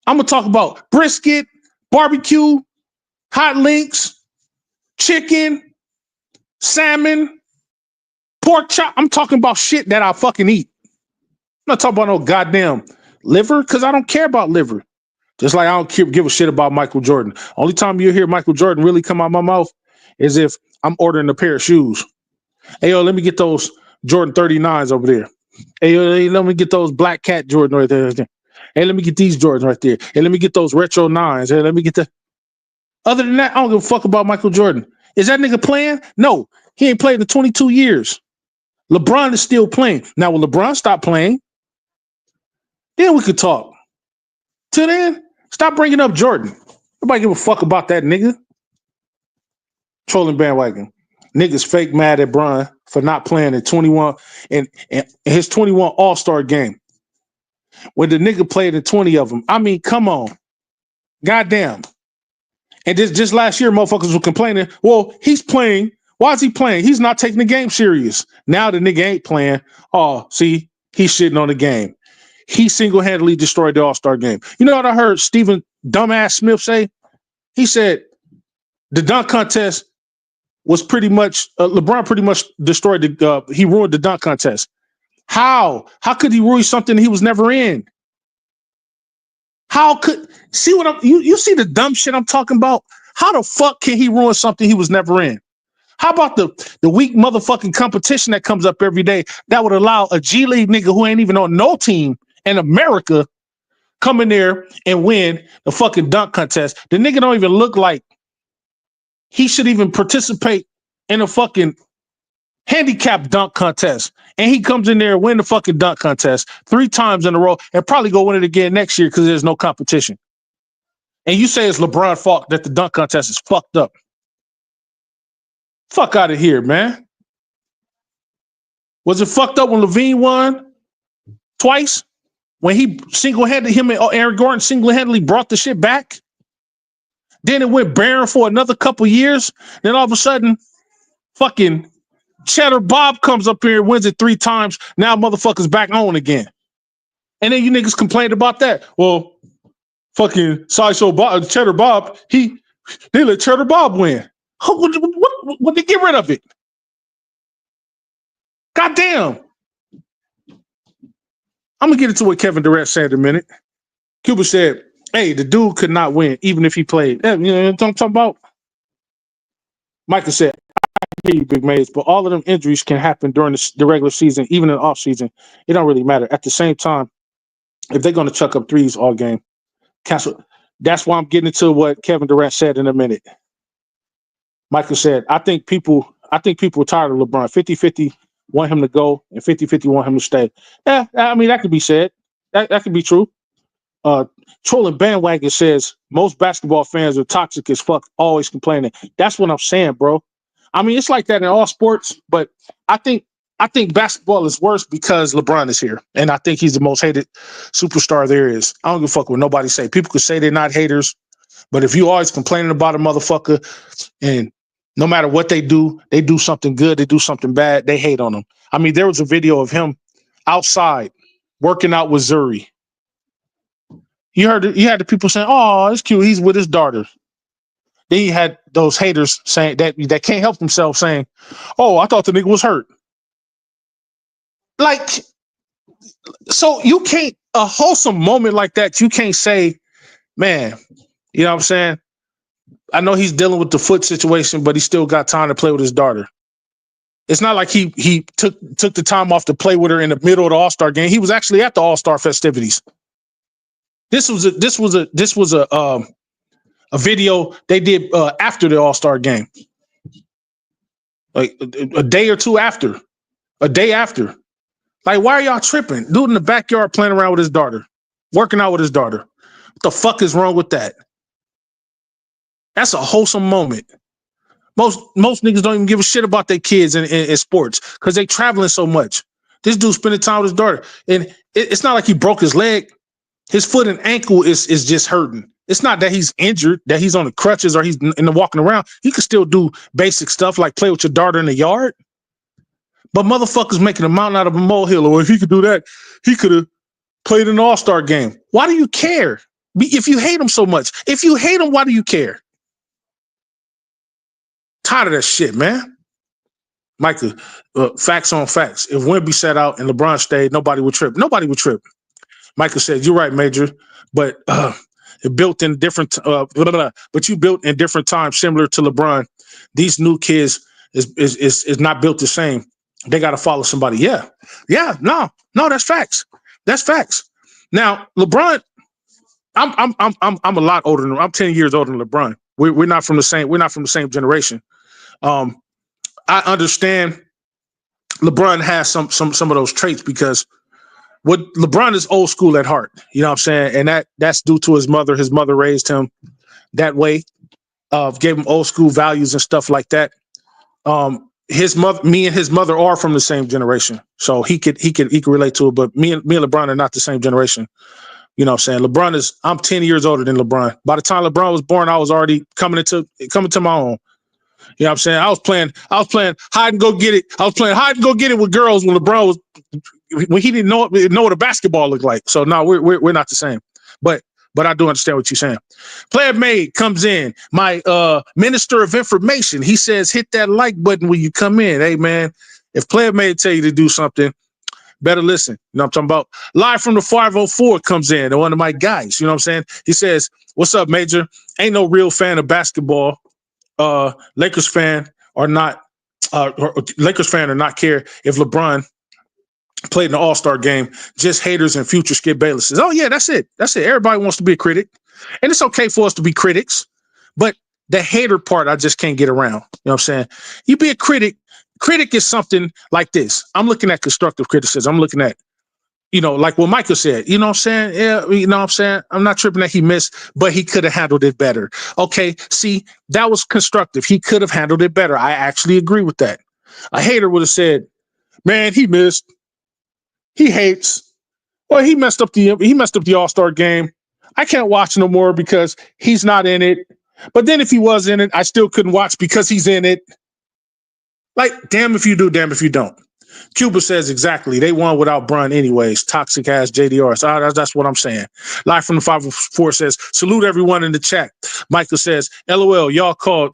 I'm gonna talk about brisket, barbecue, hot links, chicken, salmon, pork chop. I'm talking about shit that I fucking eat. I'm not talking about no goddamn liver because I don't care about liver. Just like I don't give a shit about Michael Jordan. Only time you hear Michael Jordan really come out my mouth is if I'm ordering a pair of shoes. Hey, yo, let me get those Jordan 39s over there. Hey, yo, let me get those Black Cat Jordan right there. Hey, let me get these Jordans right there. Hey, let me get those Retro 9s. Hey, let me get the... Other than that, I don't give a fuck about Michael Jordan. Is that nigga playing? No. He ain't played in 22 years. LeBron is still playing. Now, when LeBron stop playing, then we could talk. Till then, stop bringing up Jordan. Nobody give a fuck about that nigga. Trolling bandwagon. Niggas fake mad at Bron for not playing in 21 and his 21 All-Star game. When the nigga played in 20 of them. I mean, come on. Goddamn. And just last year, motherfuckers were complaining, well, he's playing. Why is he playing? He's not taking the game serious. Now the nigga ain't playing. Oh, see, he's shitting on the game. He single-handedly destroyed the All-Star game. You know what I heard Stephen Dumbass Smith say? He said the dunk contest was pretty much, LeBron pretty much destroyed he ruined the dunk contest. How? How could he ruin something he was never in? How could, see what you see the dumb shit I'm talking about? How the fuck can he ruin something he was never in? How about the weak motherfucking competition that comes up every day that would allow a G League nigga who ain't even on no team in America come in there and win the fucking dunk contest? The nigga don't even look like he should even participate in a fucking handicap dunk contest. And he comes in there and win the fucking dunk contest 3 times in a row and probably go win it again next year because there's no competition. And you say it's LeBron's fault that the dunk contest is fucked up. Fuck out of here, man. Was it fucked up when Levine won twice? When he single-handedly, him and Aaron Gordon single-handedly brought the shit back? Then it went barren for another couple years. Then all of a sudden, fucking Cheddar Bob comes up here and wins it 3 times. Now motherfuckers back on again. And then you niggas complained about that. Well, fucking Sideshow Bob, Cheddar Bob, they let Cheddar Bob win. What they get rid of it? Goddamn. I'm going to get into what Kevin Durant said in a minute. Cuba said, hey, the dude could not win even if he played. You know what I'm talking about? Michael said, I hear you, Big Maze, but all of them injuries can happen during the regular season, even in the off season. It don't really matter. At the same time, if they're going to chuck up threes all game, cancel. That's why I'm getting into what Kevin Durant said in a minute. Michael said, I think people are tired of LeBron. 50-50 want him to go and 50-50 want him to stay. Yeah, I mean, that could be said. That could be true. Trolling Bandwagon says most basketball fans are toxic as fuck, always complaining. That's what I'm saying, bro. I mean, it's like that in all sports, but I think basketball is worse because LeBron is here, and I think he's the most hated superstar there is. I don't give a fuck what nobody say. People could say they're not haters, but if you always complaining about a motherfucker, and no matter what they do something good, they do something bad, they hate on them. I mean, there was a video of him outside working out with Zuri. You had the people saying, "Oh, it's cute. He's with his daughter." Then you had those haters saying that can't help themselves saying, "Oh, I thought the nigga was hurt." Like, so you can't, a wholesome moment like that, you can't say, man, you know what I'm saying? I know he's dealing with the foot situation, but he still got time to play with his daughter. It's not like he took the time off to play with her in the middle of the All-Star game. He was actually at the All-Star festivities. This was a video they did after the All-Star game, like a day or two after, a day after. Like, why are y'all tripping? Dude in the backyard playing around with his daughter, working out with his daughter. What the fuck is wrong with that? That's a wholesome moment. Most niggas don't even give a shit about their kids in sports because they traveling so much. This dude spending time with his daughter. And it's not like he broke his leg. His foot and ankle is just hurting. It's not that he's injured, that he's on the crutches or he's in the walking around. He can still do basic stuff like play with your daughter in the yard. But motherfuckers making a mountain out of a molehill. Or if he could do that, he could have played an all-star game. Why do you care? If you hate him so much, if you hate him, why do you care? Tired of that shit, man. Michael, facts on facts. If Wemby sat out and LeBron stayed, nobody would trip. Nobody would trip. Michael said, "You're right, Major, but it built in different. But you built in different times, similar to LeBron. These new kids is not built the same. They got to follow somebody. Yeah, no, that's facts. That's facts. Now, LeBron, I'm a lot older than I'm 10 years older than LeBron. We're not from the same. We're not from the same generation. I understand LeBron has some of those traits because what LeBron is old school at heart. You know what I'm saying? And that's due to his mother. His mother raised him that way, gave him old school values and stuff like that. Me and his mother are from the same generation, so he could relate to it. But me and LeBron are not the same generation. You know what I'm saying? I'm 10 years older than LeBron. By the time LeBron was born, I was already coming to my own. You know what I'm saying? I was playing hide and go get it. I was playing hide and go get it with girls when he didn't know what a basketball looked like. So no, we're not the same. But I do understand what you're saying. Player Made comes in. My minister of information. He says, hit that like button when you come in. Hey man, if Player Made tell you to do something, better listen. You know what I'm talking about? Live from the 504 comes in, one of my guys. You know what I'm saying? He says, what's up, Major? Ain't no real fan of basketball. Lakers fan or not care if LeBron played in the All-Star game. Just haters and future Skip Bayless says, oh yeah, that's it. Everybody wants to be a critic, and it's okay for us to be critics, but the hater part I just can't get around. You know what I'm saying? You be a critic. Critic is something like this. I'm looking at constructive criticism. I'm looking at, like what Michael said, you know what I'm saying? Yeah, you know what I'm saying? I'm not tripping that he missed, but he could have handled it better. Okay, see, that was constructive. He could have handled it better. I actually agree with that. A hater would have said, man, he missed. He hates. Well, he messed up the All-Star game. I can't watch no more because he's not in it. But then if he was in it, I still couldn't watch because he's in it. Like, damn if you do, damn if you don't. Cuba says exactly. They won without Brun anyways. Toxic ass JDR. So that's what I'm saying. Live from the 504 says, salute everyone in the chat. Michael says, LOL, y'all called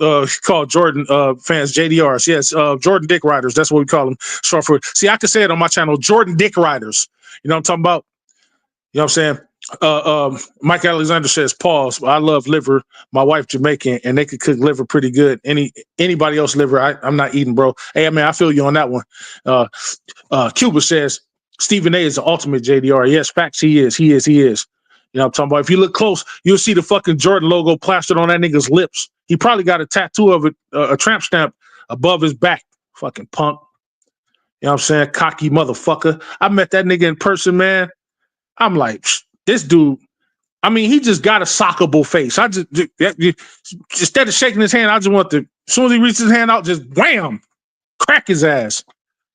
Jordan fans JDRs. Yes, Jordan Dick Riders. That's what we call them. Short for it. See, I can say it on my channel, Jordan Dick Riders. You know what I'm talking about? You know what I'm saying? Mike Alexander says, pause. I love liver. My wife Jamaican, and they could cook liver pretty good. Anybody else liver, I'm not eating, bro. Hey, man, I feel you on that one. Cuba says, Stephen A is the ultimate JDR. Yes, facts, he is. You know what I'm talking about? If you look close, you'll see the fucking Jordan logo plastered on that nigga's lips. He probably got a tattoo of it, a tramp stamp above his back. Fucking punk. You know what I'm saying? Cocky motherfucker. I met that nigga in person, man. I'm like, this dude, I mean, he just got a sockable face. I just instead of shaking his hand, I just want to, as soon as he reaches his hand out, just wham, crack his ass.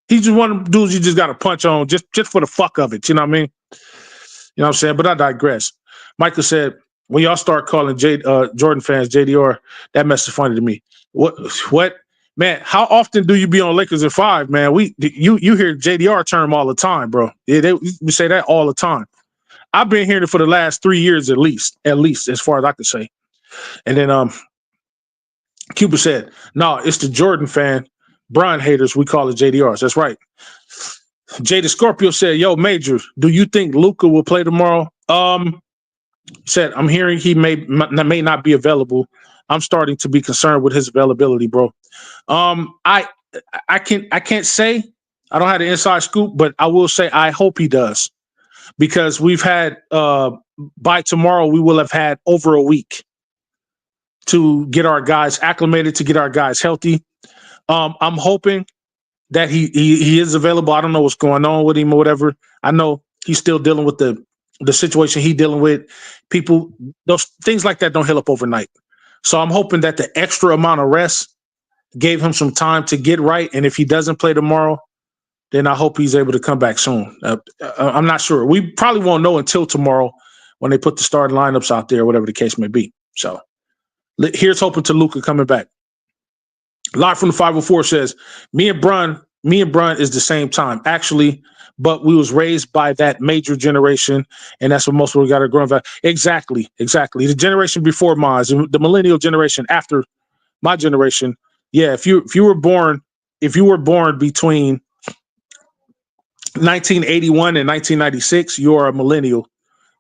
He's just one of the dudes you just got to punch on just for the fuck of it. You know what I mean? You know what I'm saying? But I digress. Michael said, when y'all start calling Jordan fans JDR, that mess is funny to me. What? Man, how often do you be on Lakers at 5, man? You hear JDR term all the time, bro. Yeah, we say that all the time. I've been hearing it for the last 3 years at least, as far as I can say. And then Cuba said, no, it's the Jordan fan, Brian haters, we call it JDRs. That's right. Jada Scorpio said, yo, Major, do you think Luka will play tomorrow? Said, I'm hearing he may not be available. I'm starting to be concerned with his availability, bro. I can't say. I don't have the inside scoop, but I will say I hope he does. Because we've had, by tomorrow, we will have had over a week to get our guys acclimated, to get our guys healthy. I'm hoping that he is available. I don't know what's going on with him or whatever. I know he's still dealing with the situation he's dealing with. People, those things like that don't heal up overnight. So I'm hoping that the extra amount of rest gave him some time to get right. And if he doesn't play tomorrow, then I hope he's able to come back soon. I'm not sure. We probably won't know until tomorrow when they put the starting lineups out there, whatever the case may be. So here's hoping to Luka coming back. Live from the 504 says, me and Brun is the same time, actually, but we was raised by that major generation, and that's what most people got to grow up. Exactly. The generation before mine, the millennial generation after my generation. Yeah, if you were born between 1981 and 1996, you are a millennial,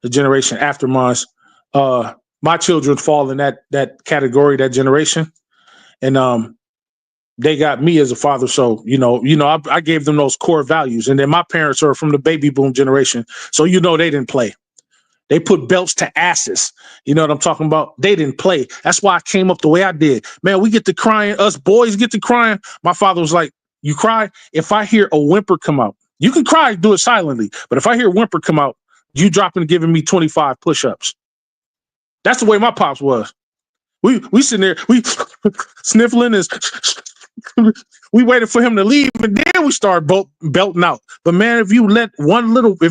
the generation after mine. My children fall in that category, that generation, and they got me as a father. So, I gave them those core values. And then my parents are from the baby boom generation. So, they didn't play. They put belts to asses. You know what I'm talking about? They didn't play. That's why I came up the way I did. Man, we get to crying. Us boys get to crying. My father was like, you cry? If I hear a whimper come out, you can cry, do it silently. But if I hear a whimper come out, you dropping and giving me 25 push-ups. That's the way my pops was. We sitting there, we sniffling and we waited for him to leave, and then we started belting out. But man, if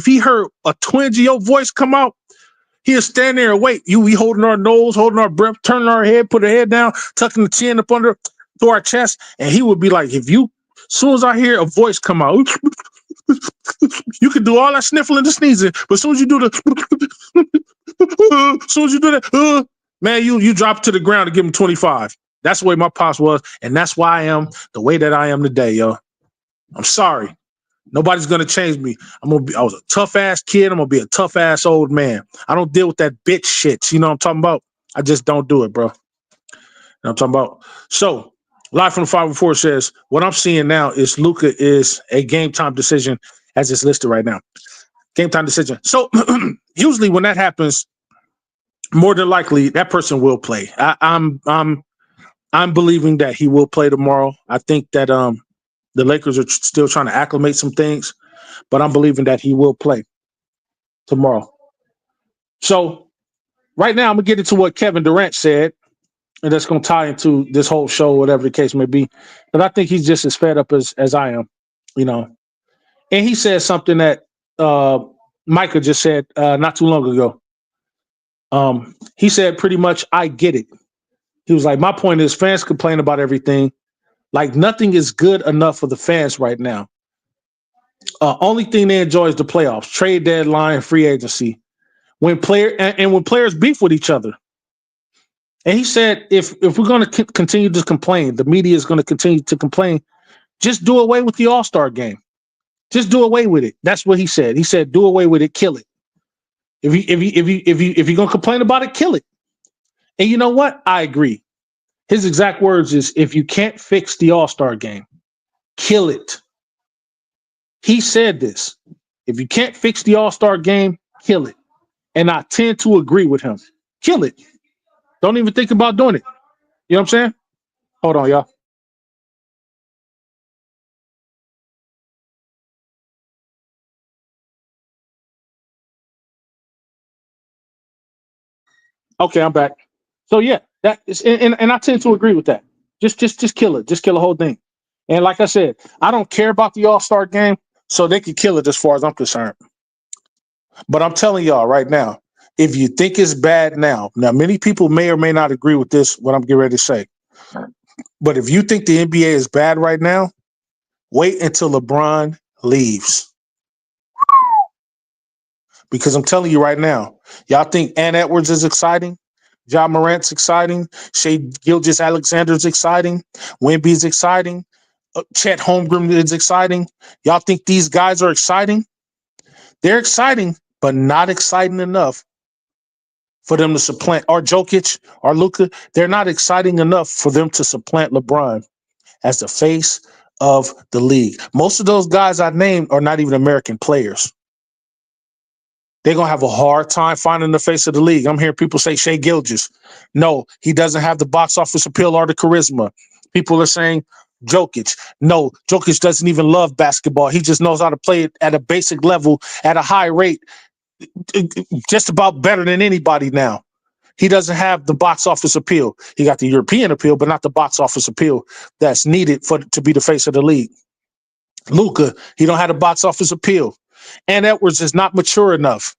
he heard a twinge of your voice come out, he'll stand there and wait. We holding our nose, holding our breath, turning our head, put our head down, tucking the chin up under to our chest, and he would be like, as soon as I hear a voice come out, you can do all that sniffling and sneezing, but as soon as you do that, man, you drop to the ground to give him 25. That's the way my pops was, and that's why I am the way that I am today, yo. I'm sorry. Nobody's gonna change me. I was a tough ass kid. I'm gonna be a tough ass old man. I don't deal with that bitch shit. You know what I'm talking about? I just don't do it, bro. You know what I'm talking about? So, live from the 504 says, what I'm seeing now is Luka is a game time decision as it's listed right now. Game time decision. So usually when that happens, more than likely that person will play. I'm believing that he will play tomorrow. I think that the Lakers are still trying to acclimate some things, but I'm believing that he will play tomorrow. So right now I'm gonna get into what Kevin Durant said, and that's gonna tie into this whole show, whatever the case may be. But I think he's just as fed up as I am, And he said something that Micah just said not too long ago. He said pretty much, I get it. He was like, my point is fans complain about everything. Like nothing is good enough for the fans right now. Only thing they enjoy is the playoffs, trade deadline, free agency. When players beef with each other. And he said, if we're going to continue to complain, the media is going to continue to complain. Just do away with the All-Star game. Just do away with it. That's what he said. He said, do away with it, kill it. If you're going to complain about it, kill it. And you know what? I agree. His exact words is, if you can't fix the All-Star game, kill it. He said this. If you can't fix the All-Star game, kill it. And I tend to agree with him. Kill it. Don't even think about doing it. You know what I'm saying? Hold on, y'all. Okay, I'm back. So yeah, that is, and I tend to agree with that. Just kill it. Just kill the whole thing. And like I said, I don't care about the All-Star game, so they can kill it as far as I'm concerned. But I'm telling y'all right now, if you think it's bad now, many people may or may not agree with this, what I'm getting ready to say. But if you think the NBA is bad right now, wait until LeBron leaves. Because I'm telling you right now, y'all think Ant Edwards is exciting? Ja Morant's exciting. Shai Gilgeous-Alexander's exciting. Wemby's exciting. Chet Holmgren is exciting. Y'all think these guys are exciting? They're exciting, but not exciting enough for them to supplant, or Jokic or Luka. They're not exciting enough for them to supplant LeBron as the face of the league. Most of those guys I named are not even American players. They're going to have a hard time finding the face of the league. I'm hearing people say Shai Gilgeous. No, he doesn't have the box office appeal or the charisma. People are saying Jokic. No, Jokic doesn't even love basketball. He just knows how to play it at a basic level, at a high rate, just about better than anybody now. He doesn't have the box office appeal. He got the European appeal, but not the box office appeal that's needed to be the face of the league. Luka, he don't have the box office appeal. And Edwards is not mature enough.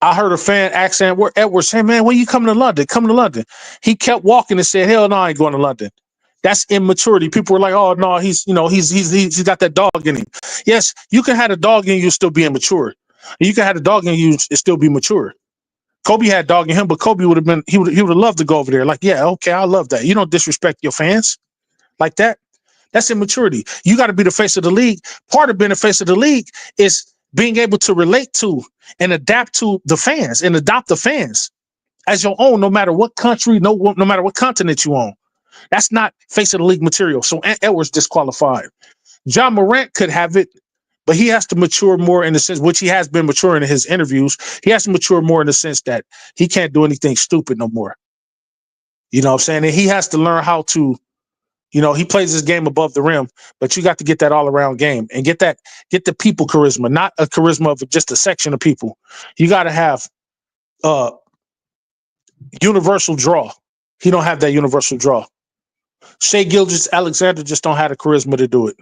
I heard a fan ask Edwards, "Hey man, when you coming to London? Come to London." He kept walking and said, "Hell no, I ain't going to London." That's immaturity. People were like, "Oh no, he's got that dog in him." Yes, you can have a dog in you still be immature. You can have a dog in you and still be mature. Kobe had dog in him, but Kobe would have been he would have loved to go over there. Like, yeah, okay, I love that. You don't disrespect your fans like that. That's immaturity. You got to be the face of the league. Part of being the face of the league is being able to relate to and adapt to the fans and adopt the fans as your own, no matter what country, no matter what continent you own. That's not face of the league material. So Edwards disqualified. John Morant could have it, but he has to mature more in the sense, which he has been maturing in his interviews. He has to mature more in the sense that he can't do anything stupid no more. You know what I'm saying? And he has to learn how to, he plays his game above the rim, but you got to get that all around game and get the people charisma, not a charisma of just a section of people. You got to have universal draw. He don't have that universal draw. Shai Gilgeous-Alexander just don't have the charisma to do it.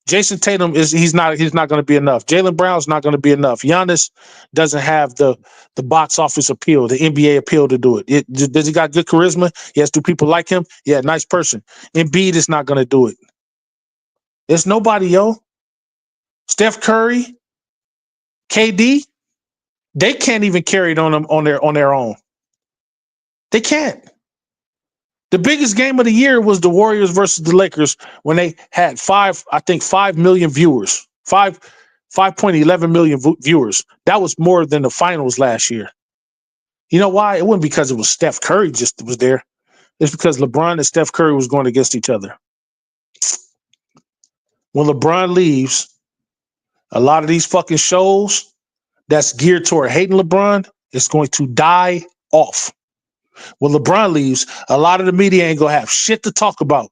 Jason Tatum he's not going to be enough. Jaylen Brown's not going to be enough. Giannis doesn't have the box office appeal, the NBA appeal to do it. Does he got good charisma? Yes. Do people like him? Yeah, nice person. Embiid is not going to do it. There's nobody, yo. Steph Curry, KD, they can't even carry it on them on their own. They can't. The biggest game of the year was the Warriors versus the Lakers when they had 5 million viewers, 5.11 million viewers. That was more than the finals last year. You know why? It wasn't because it was Steph Curry just was there. It's because LeBron and Steph Curry was going against each other. When LeBron leaves, a lot of these fucking shows that's geared toward hating LeBron is going to die off. When LeBron leaves, a lot of the media ain't going to have shit to talk about.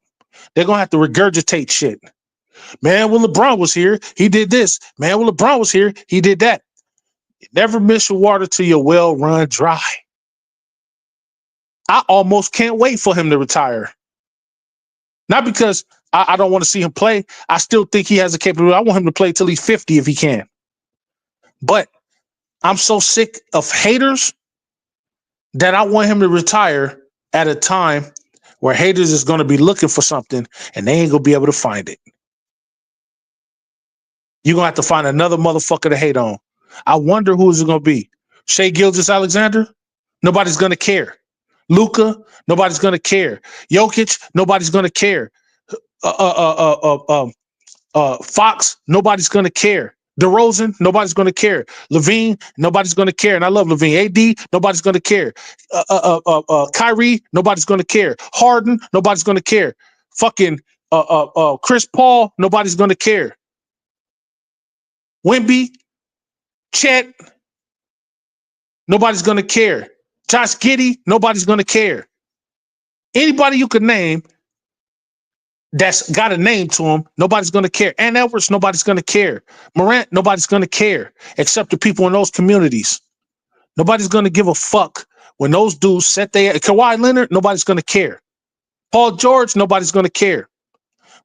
They're going to have to regurgitate shit. Man, when LeBron was here, he did this. Man, when LeBron was here, he did that. Never miss your water till your well run dry. I almost can't wait for him to retire. Not because I don't want to see him play. I still think he has the capability. I want him to play till he's 50 if he can. But I'm so sick of haters that I want him to retire at a time where haters is going to be looking for something and they ain't going to be able to find it. You're going to have to find another motherfucker to hate on. I wonder who is it going to be. Shai Gilgeous-Alexander? Nobody's going to care. Luka? Nobody's going to care. Jokic? Nobody's going to care. Fox? Nobody's going to care. DeRozan? Nobody's going to care. Levine? Nobody's going to care. And I love Levine. AD? Nobody's going to care. Kyrie? Nobody's going to care. Harden? Nobody's going to care. Fucking Chris Paul? Nobody's going to care. Wemby? Chet? Nobody's going to care. Josh Giddey? Nobody's going to care. Anybody you could name that's got a name to him, nobody's going to care. And Edwards, nobody's going to care. Morant, nobody's going to care except the people in those communities. Nobody's going to give a fuck when those dudes set their... Kawhi Leonard, nobody's going to care. Paul George, nobody's going to care.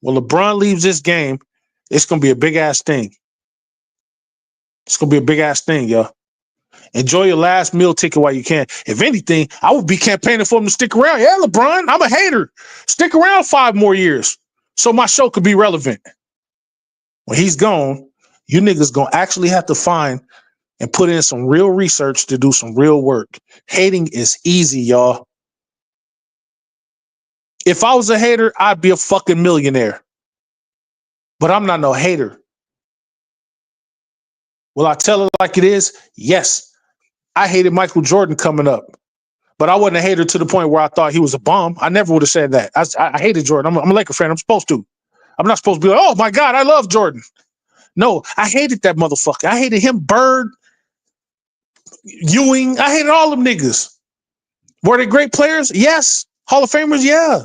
When LeBron leaves this game, it's going to be a big-ass thing. It's going to be a big-ass thing, yo. Enjoy your last meal ticket while you can. If anything, I would be campaigning for him to stick around. Yeah, LeBron, I'm a hater. Stick around 5 more years so my show could be relevant. When he's gone, you niggas gonna actually have to find and put in some real research to do some real work. Hating is easy, y'all. If I was a hater, I'd be a fucking millionaire. But I'm not no hater. Will I tell it like it is? Yes. I hated Michael Jordan coming up, but I wasn't a hater to the point where I thought he was a bum. I never would have said that. I hated Jordan. I'm a Laker fan. I'm supposed to. I'm not supposed to be like, oh my God, I love Jordan. No, I hated that motherfucker. I hated him, Bird, Ewing. I hated all them niggas. Were they great players? Yes. Hall of Famers? Yeah.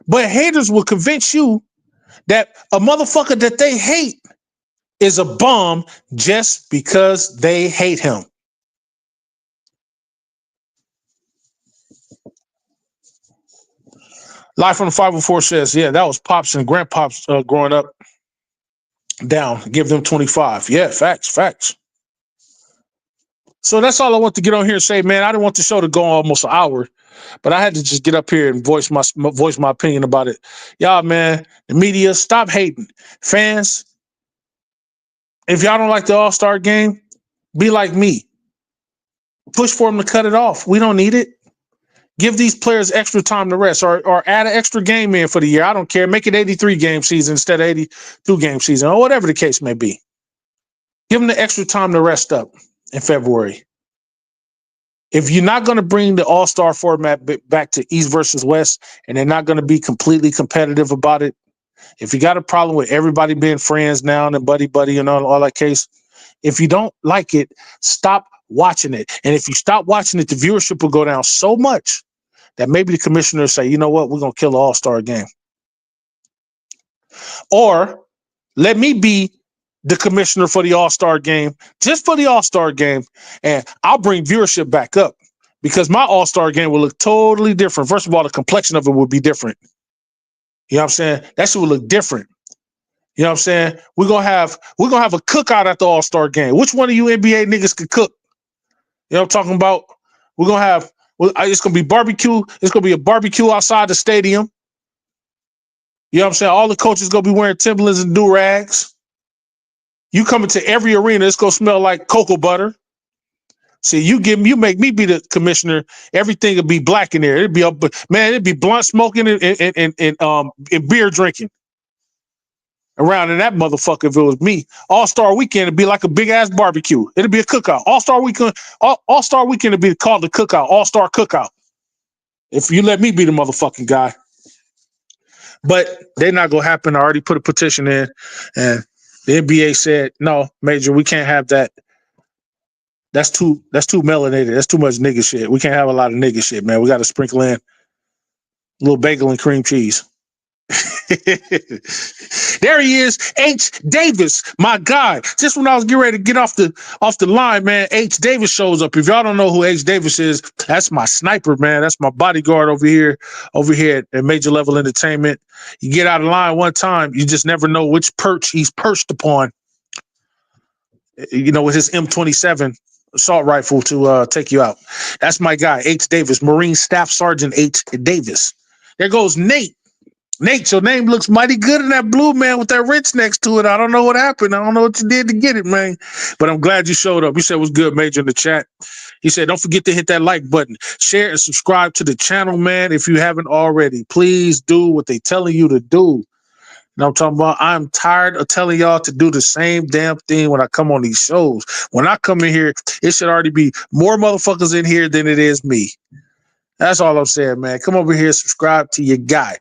But haters will convince you that a motherfucker that they hate is a bum just because they hate him. Live from the 504 says, yeah, that was Pops and Grandpops growing up. down. Give them 25. Yeah, facts. So that's all I want to get on here and say, man. I didn't want the show to go almost an hour, but I had to just get up here and voice my opinion about it. Y'all, man, the media, stop hating. Fans, if y'all don't like the All-Star game, be like me. Push for them to cut it off. We don't need it. Give these players extra time to rest, or add an extra game in for the year. I don't care. Make it 83 game season instead of 82 game season, or whatever the case may be. Give them the extra time to rest up in February. If you're not going to bring the All-Star format back to East versus West, and they're not going to be completely competitive about it, if you got a problem with everybody being friends now and buddy and all that case, if you don't like it, stop watching it. And if you stop watching it, the viewership will go down so much that maybe the commissioners say, you know what, we're going to kill the All-Star game. Or let me be the commissioner for the All-Star game, just for the All-Star game, and I'll bring viewership back up because my All-Star game will look totally different. First of all, the complexion of it will be different. You know what I'm saying? That shit will look different. You know what I'm saying? We're gonna have a cookout at the All-Star game. Which one of you NBA niggas could cook? You know what I'm talking about? We're gonna have it's gonna be barbecue. It's gonna be a barbecue outside the stadium. You know what I'm saying? All the coaches gonna be wearing Timberlands and do-rags. You come into every arena, it's gonna smell like cocoa butter. See, you make me be the commissioner. Everything will be black in there. It'd be blunt smoking and beer drinking around in that motherfucker. If it was me, All-Star Weekend would be like a big ass barbecue. It'd be a cookout. All-Star Weekend would be called the cookout. All-Star Cookout. If you let me be the motherfucking guy. But they're not gonna happen. I already put a petition in, and the NBA said, no, Major, we can't have that. That's too melanated. That's too much nigga shit. We can't have a lot of nigga shit, man. We got to sprinkle in a little bagel and cream cheese. There he is, H. Davis, my guy. Just when I was getting ready to get off the line, man, H. Davis shows up. If y'all don't know who H. Davis is, that's my sniper, man. That's my bodyguard over here at Major Level Entertainment. You get out of line one time, you just never know which perch he's perched upon. You know, with his M27 assault rifle to take you out. That's my guy, H. Davis, Marine Staff Sergeant H. Davis. There goes Nate. Nate, your name looks mighty good in that blue, man, with that wrench next to it. I don't know what happened. I don't know what you did to get it, man. But I'm glad you showed up. You said it was good, Major, in the chat. He said, don't forget to hit that like button. Share and subscribe to the channel, man, if you haven't already. Please do what they telling you to do. You know what I'm talking about? I'm tired of telling y'all to do the same damn thing when I come on these shows. When I come in here, it should already be more motherfuckers in here than it is me. That's all I'm saying, man. Come over here, subscribe to your guy.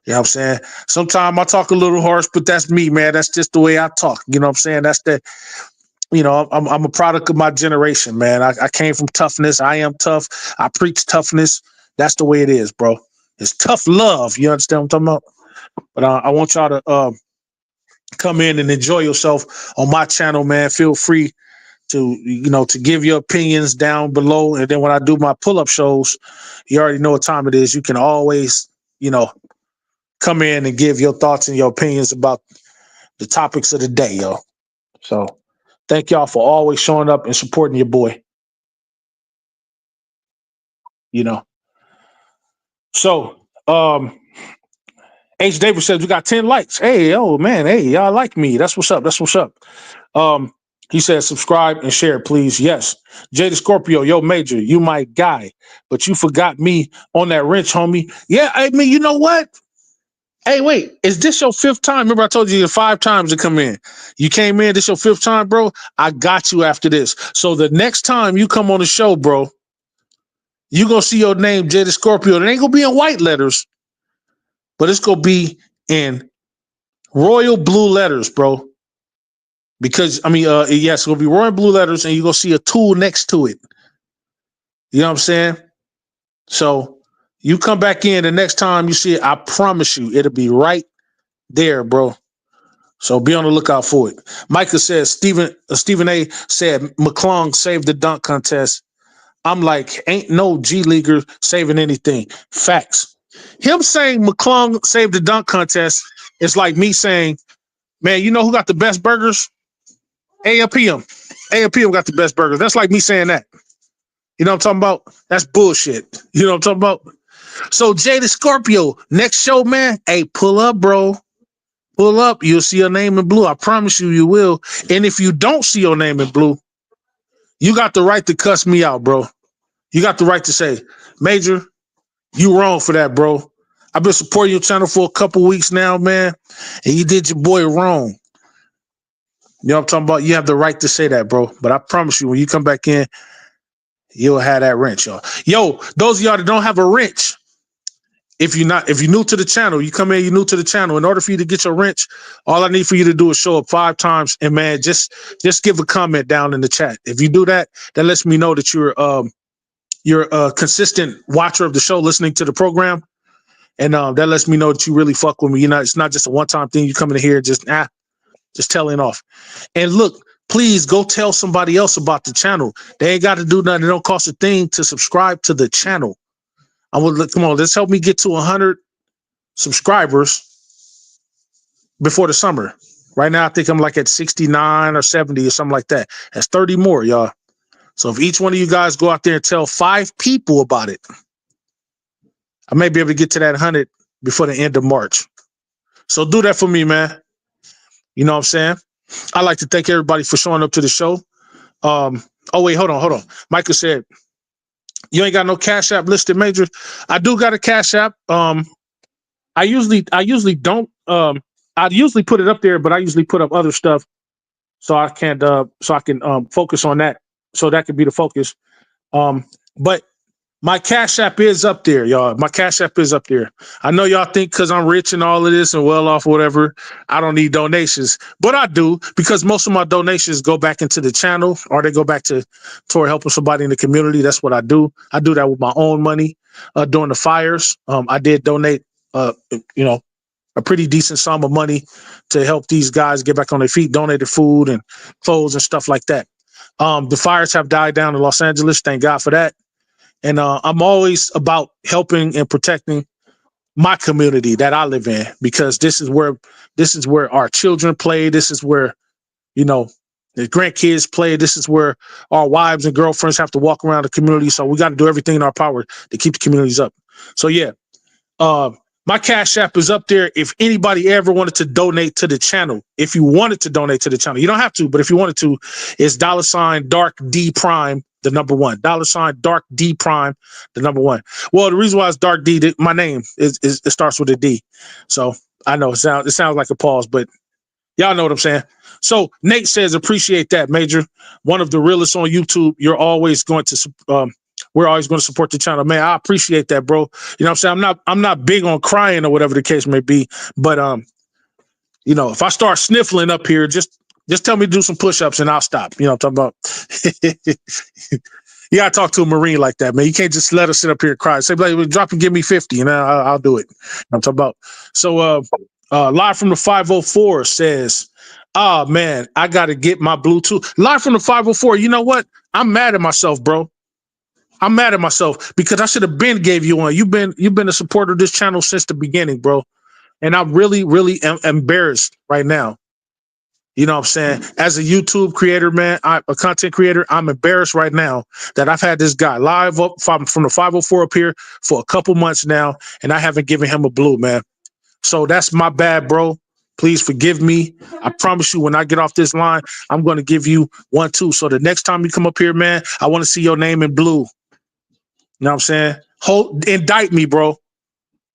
You know what I'm saying? Sometimes I talk a little harsh, but that's me, man. That's just the way I talk. You know what I'm saying? That's the, you know, I'm a product of my generation, man. I came from toughness. I am tough. I preach toughness. That's the way it is, bro. It's tough love. You understand what I'm talking about? But I want y'all to come in and enjoy yourself on my channel, man. Feel free to give your opinions down below. And then when I do my pull-up shows, you already know what time it is. You can always, come in and give your thoughts and your opinions about the topics of the day, yo. So thank y'all for always showing up and supporting your boy. So H. Davis says we got 10 likes. Hey, oh man, hey, y'all like me. That's what's up. That's what's up. He says subscribe and share, please. Yes. Jada Scorpio, yo, Major, you my guy, but you forgot me on that wrench, homie. Yeah, I mean, you know what? Hey, wait, is this your fifth time? Remember I told you 5 times to come in. You came in, this your 5th time, bro? I got you after this. So the next time you come on the show, bro, you going to see your name, Jada Scorpio. It ain't going to be in white letters, but it's going to be in royal blue letters, bro. Because, yes, it's going to be royal blue letters, and you're going to see a tool next to it. You know what I'm saying? So you come back in the next time you see it, I promise you, it'll be right there, bro. So be on the lookout for it. Micah says, Stephen A. said, McClung saved the dunk contest. I'm like, ain't no G Leaguer saving anything. Facts. Him saying McClung saved the dunk contest is like me saying Man, you know who got the best burgers? AMPM. AMPM got the best burgers. That's like me saying that. You know what I'm talking about? That's bullshit. You know what I'm talking about? So Jada Scorpio, next show, man. Hey, pull up, bro. Pull up. You'll see your name in blue. I promise you, you will. And if you don't see your name in blue, you got the right to cuss me out, bro. You got the right to say, Major, you wrong for that, bro. I've been supporting your channel for a couple weeks now, man, and you did your boy wrong. You know what I'm talking about? You have the right to say that, bro. But I promise you, when you come back in, you'll have that wrench, y'all. Yo, those of y'all that don't have a wrench, if you're new to the channel, you come in, you're new to the channel. In order for you to get your wrench, all I need for you to do is show up 5 times, and man, just give a comment down in the chat. If you do that, that lets me know that you're a consistent watcher of the show, listening to the program, and that lets me know that you really fuck with me. You know, it's not just a one-time thing. You come in here just telling off. And look, please go tell somebody else about the channel. They ain't got to do nothing. It don't cost a thing to subscribe to the channel. Come on, let's help me get to 100 subscribers before the summer. Right now, I think I'm like at 69 or 70 or something like that. That's 30 more, y'all. So if each one of you guys go out there and tell 5 people about it, I may be able to get to that 100 before the end of March. So do that for me, man. You know what I'm saying? I'd like to thank everybody for showing up to the show. Oh, wait, hold on. Michael said, you ain't got no Cash App listed, Major. I do got a Cash App. I usually don't. I usually put it up there, but I usually put up other stuff so I can focus on that. So that could be the focus. But my Cash App is up there, y'all. My Cash App is up there. I know y'all think because I'm rich and all of this and well off, whatever, I don't need donations. But I do, because most of my donations go back into the channel, or they go back toward helping somebody in the community. That's what I do. I do that with my own money. During the fires, I did donate, a pretty decent sum of money to help these guys get back on their feet, donated food and clothes and stuff like that. The fires have died down in Los Angeles. Thank God for that. And I'm always about helping and protecting my community that I live in, because this is where our children play. This is where, the grandkids play. This is where our wives and girlfriends have to walk around the community. So we got to do everything in our power to keep the communities up. So yeah, my Cash App is up there. If anybody ever wanted to donate to the channel, you don't have to, but if you wanted to, it's $Dark D Prime, the number 1. $Dark D Prime, the number 1. Well, the reason why it's Dark D, my name is it starts with a D. So I know it sounds like a pause, but y'all know what I'm saying. So Nate says, appreciate that, Major. One of the realest on YouTube. We're always going to support the channel, man. I appreciate that, bro. You know what I'm saying? I'm not big on crying or whatever the case may be, but if I start sniffling up here, just tell me to do some push-ups and I'll stop. You know what I'm talking about? You gotta talk to a Marine like that, man. You can't just let us sit up here and cry. Say, like, drop and give me 50, and I'll do it. You know what I'm talking about. So live from the 504 says, man, I gotta get my Bluetooth. Live from the 504. You know what? I'm mad at myself, bro. I'm mad at myself because I should have gave you one. You've been a supporter of this channel since the beginning, bro. And I'm really, really embarrassed right now. You know what I'm saying? As a YouTube creator, man, a content creator, I'm embarrassed right now that I've had this guy live up from the 504 up here for a couple months now, and I haven't given him a blue, man. So that's my bad, bro. Please forgive me. I promise you, when I get off this line, I'm going to give you 1, 2. So the next time you come up here, man, I want to see your name in blue. You know what I'm saying? Indict me, bro.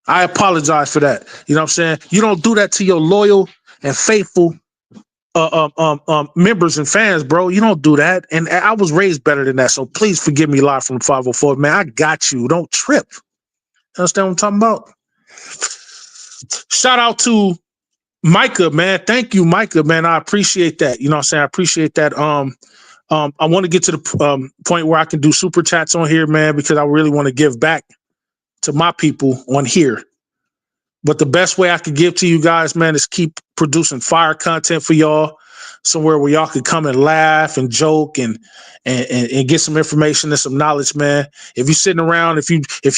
I apologize for that. You know what I'm saying? You don't do that to your loyal and faithful members and fans, bro. You don't do that. And I was raised better than that. So please forgive me, live from 504, man. I got you. Don't trip. You understand what I'm talking about? Shout out to Micah, man. Thank you, Micah, man. I appreciate that. You know what I'm saying? I appreciate that. I want to get to the point where I can do super chats on here, man, because I really want to give back to my people on here. But the best way I could give to you guys, man, is keep producing fire content for y'all, somewhere where y'all can come and laugh and joke and get some information and some knowledge, man. If you're sitting around, if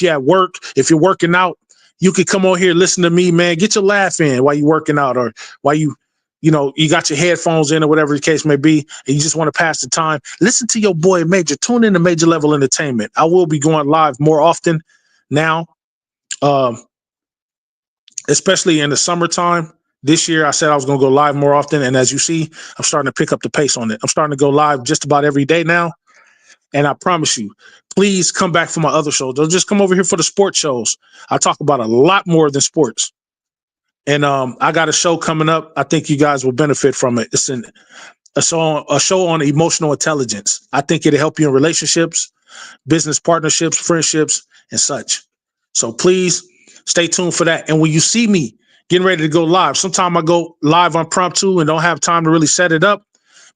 you're at work, if you're working out, you could come on here, listen to me, man. Get your laugh in while you're working out, or while you you got your headphones in or whatever the case may be, and you just want to pass the time, listen to your boy Major. Tune in to Major Level Entertainment. I will be going live more often now, especially in the summertime. This year, I said I was going to go live more often, and as you see, I'm starting to pick up the pace on it. I'm starting to go live just about every day now, and I promise you, please come back for my other shows. Don't just come over here for the sports shows. I talk about a lot more than sports. And I got a show coming up. I think you guys will benefit from it. It's a show on emotional intelligence. I think it'll help you in relationships, business partnerships, friendships, and such. So please stay tuned for that. And when you see me getting ready to go live, sometimes I go live impromptu and don't have time to really set it up.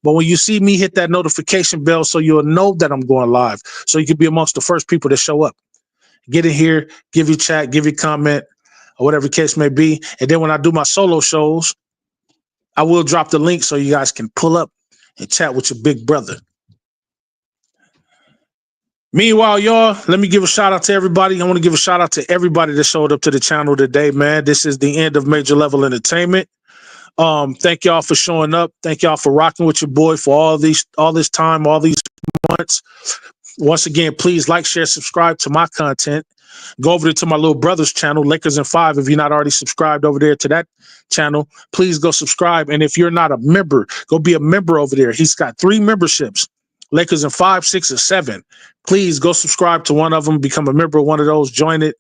But when you see me, hit that notification bell so you'll know that I'm going live. So you can be amongst the first people to show up. Get in here, give your chat, give your comment, or whatever the case may be. And then when I do my solo shows, I will drop the link so you guys can pull up and chat with your big brother. Meanwhile, y'all, let me give a shout out to everybody. I want to give a shout out to everybody that showed up to the channel today, man. This is the end of Major Level Entertainment. Thank y'all for showing up. Thank y'all for rocking with your boy for all this time, all these months. Once again, please like, share, subscribe to my content. Go over to my little brother's channel, Lakers in 5. If you're not already subscribed over there to that channel, please go subscribe. And if you're not a member, go be a member over there. He's got 3 memberships, Lakers in 5, 6, and 7. Please go subscribe to one of them, become a member of one of those, join it,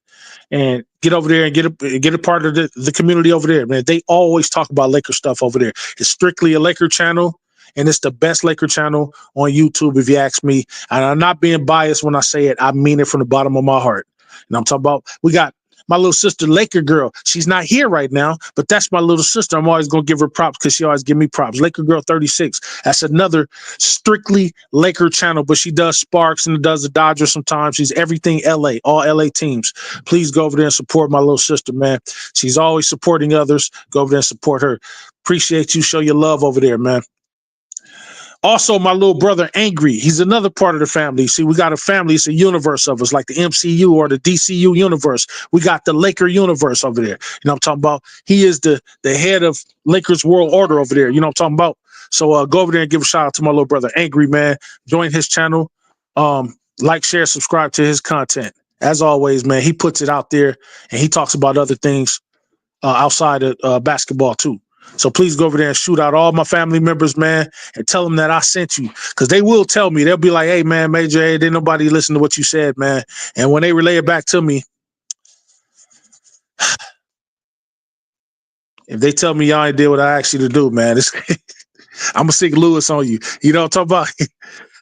and get over there and get a part of the community over there, man. They always talk about Laker stuff over there. It's strictly a Laker channel, and it's the best Laker channel on YouTube, if you ask me. And I'm not being biased when I say it. I mean it from the bottom of my heart. And I'm talking about, we got my little sister, Laker Girl. She's not here right now, but that's my little sister. I'm always going to give her props because she always give me props. Laker Girl 36. That's another strictly Laker channel, but she does Sparks and does the Dodgers sometimes. She's everything LA, all LA teams. Please go over there and support my little sister, man. She's always supporting others. Go over there and support her. Appreciate you. Show your love over there, man. Also, my little brother, Angry. He's another part of the family. See, we got a family. It's a universe of us, like the MCU or the DCU universe. We got the Laker universe over there. You know what I'm talking about? He is the head of Lakers World Order over there. You know what I'm talking about? So go over there and give a shout out to my little brother, Angry, man. Join his channel. Like, share, subscribe to his content. As always, man, he puts it out there, and he talks about other things outside of basketball, too. So please go over there and shoot out all my family members, man, and tell them that I sent you. Because they will tell me. They'll be like, hey, man, Major, hey, didn't nobody listen to what you said, man. And when they relay it back to me, if they tell me y'all ain't did what I asked you to do, man, I'm going to stick Lewis on you. You know what I'm talking about?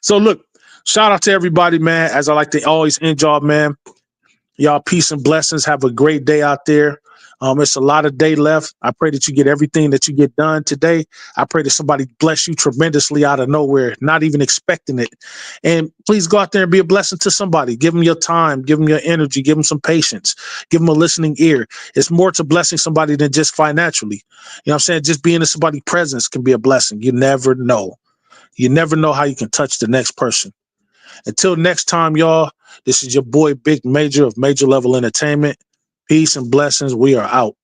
So look, shout out to everybody, man. As I like to always end y'all, man. Y'all peace and blessings. Have a great day out there. It's a lot of day left. I pray that you get everything that you get done today. I pray that somebody bless you tremendously out of nowhere, not even expecting it. And please go out there and be a blessing to somebody. Give them your time, give them your energy, give them some patience, give them a listening ear. It's more to blessing somebody than just financially. You know what I'm saying? Just being in somebody's presence can be a blessing. You never know. You never know how you can touch the next person. Until next time, y'all, this is your boy, Big Major of Major Level Entertainment. Peace and blessings. We are out.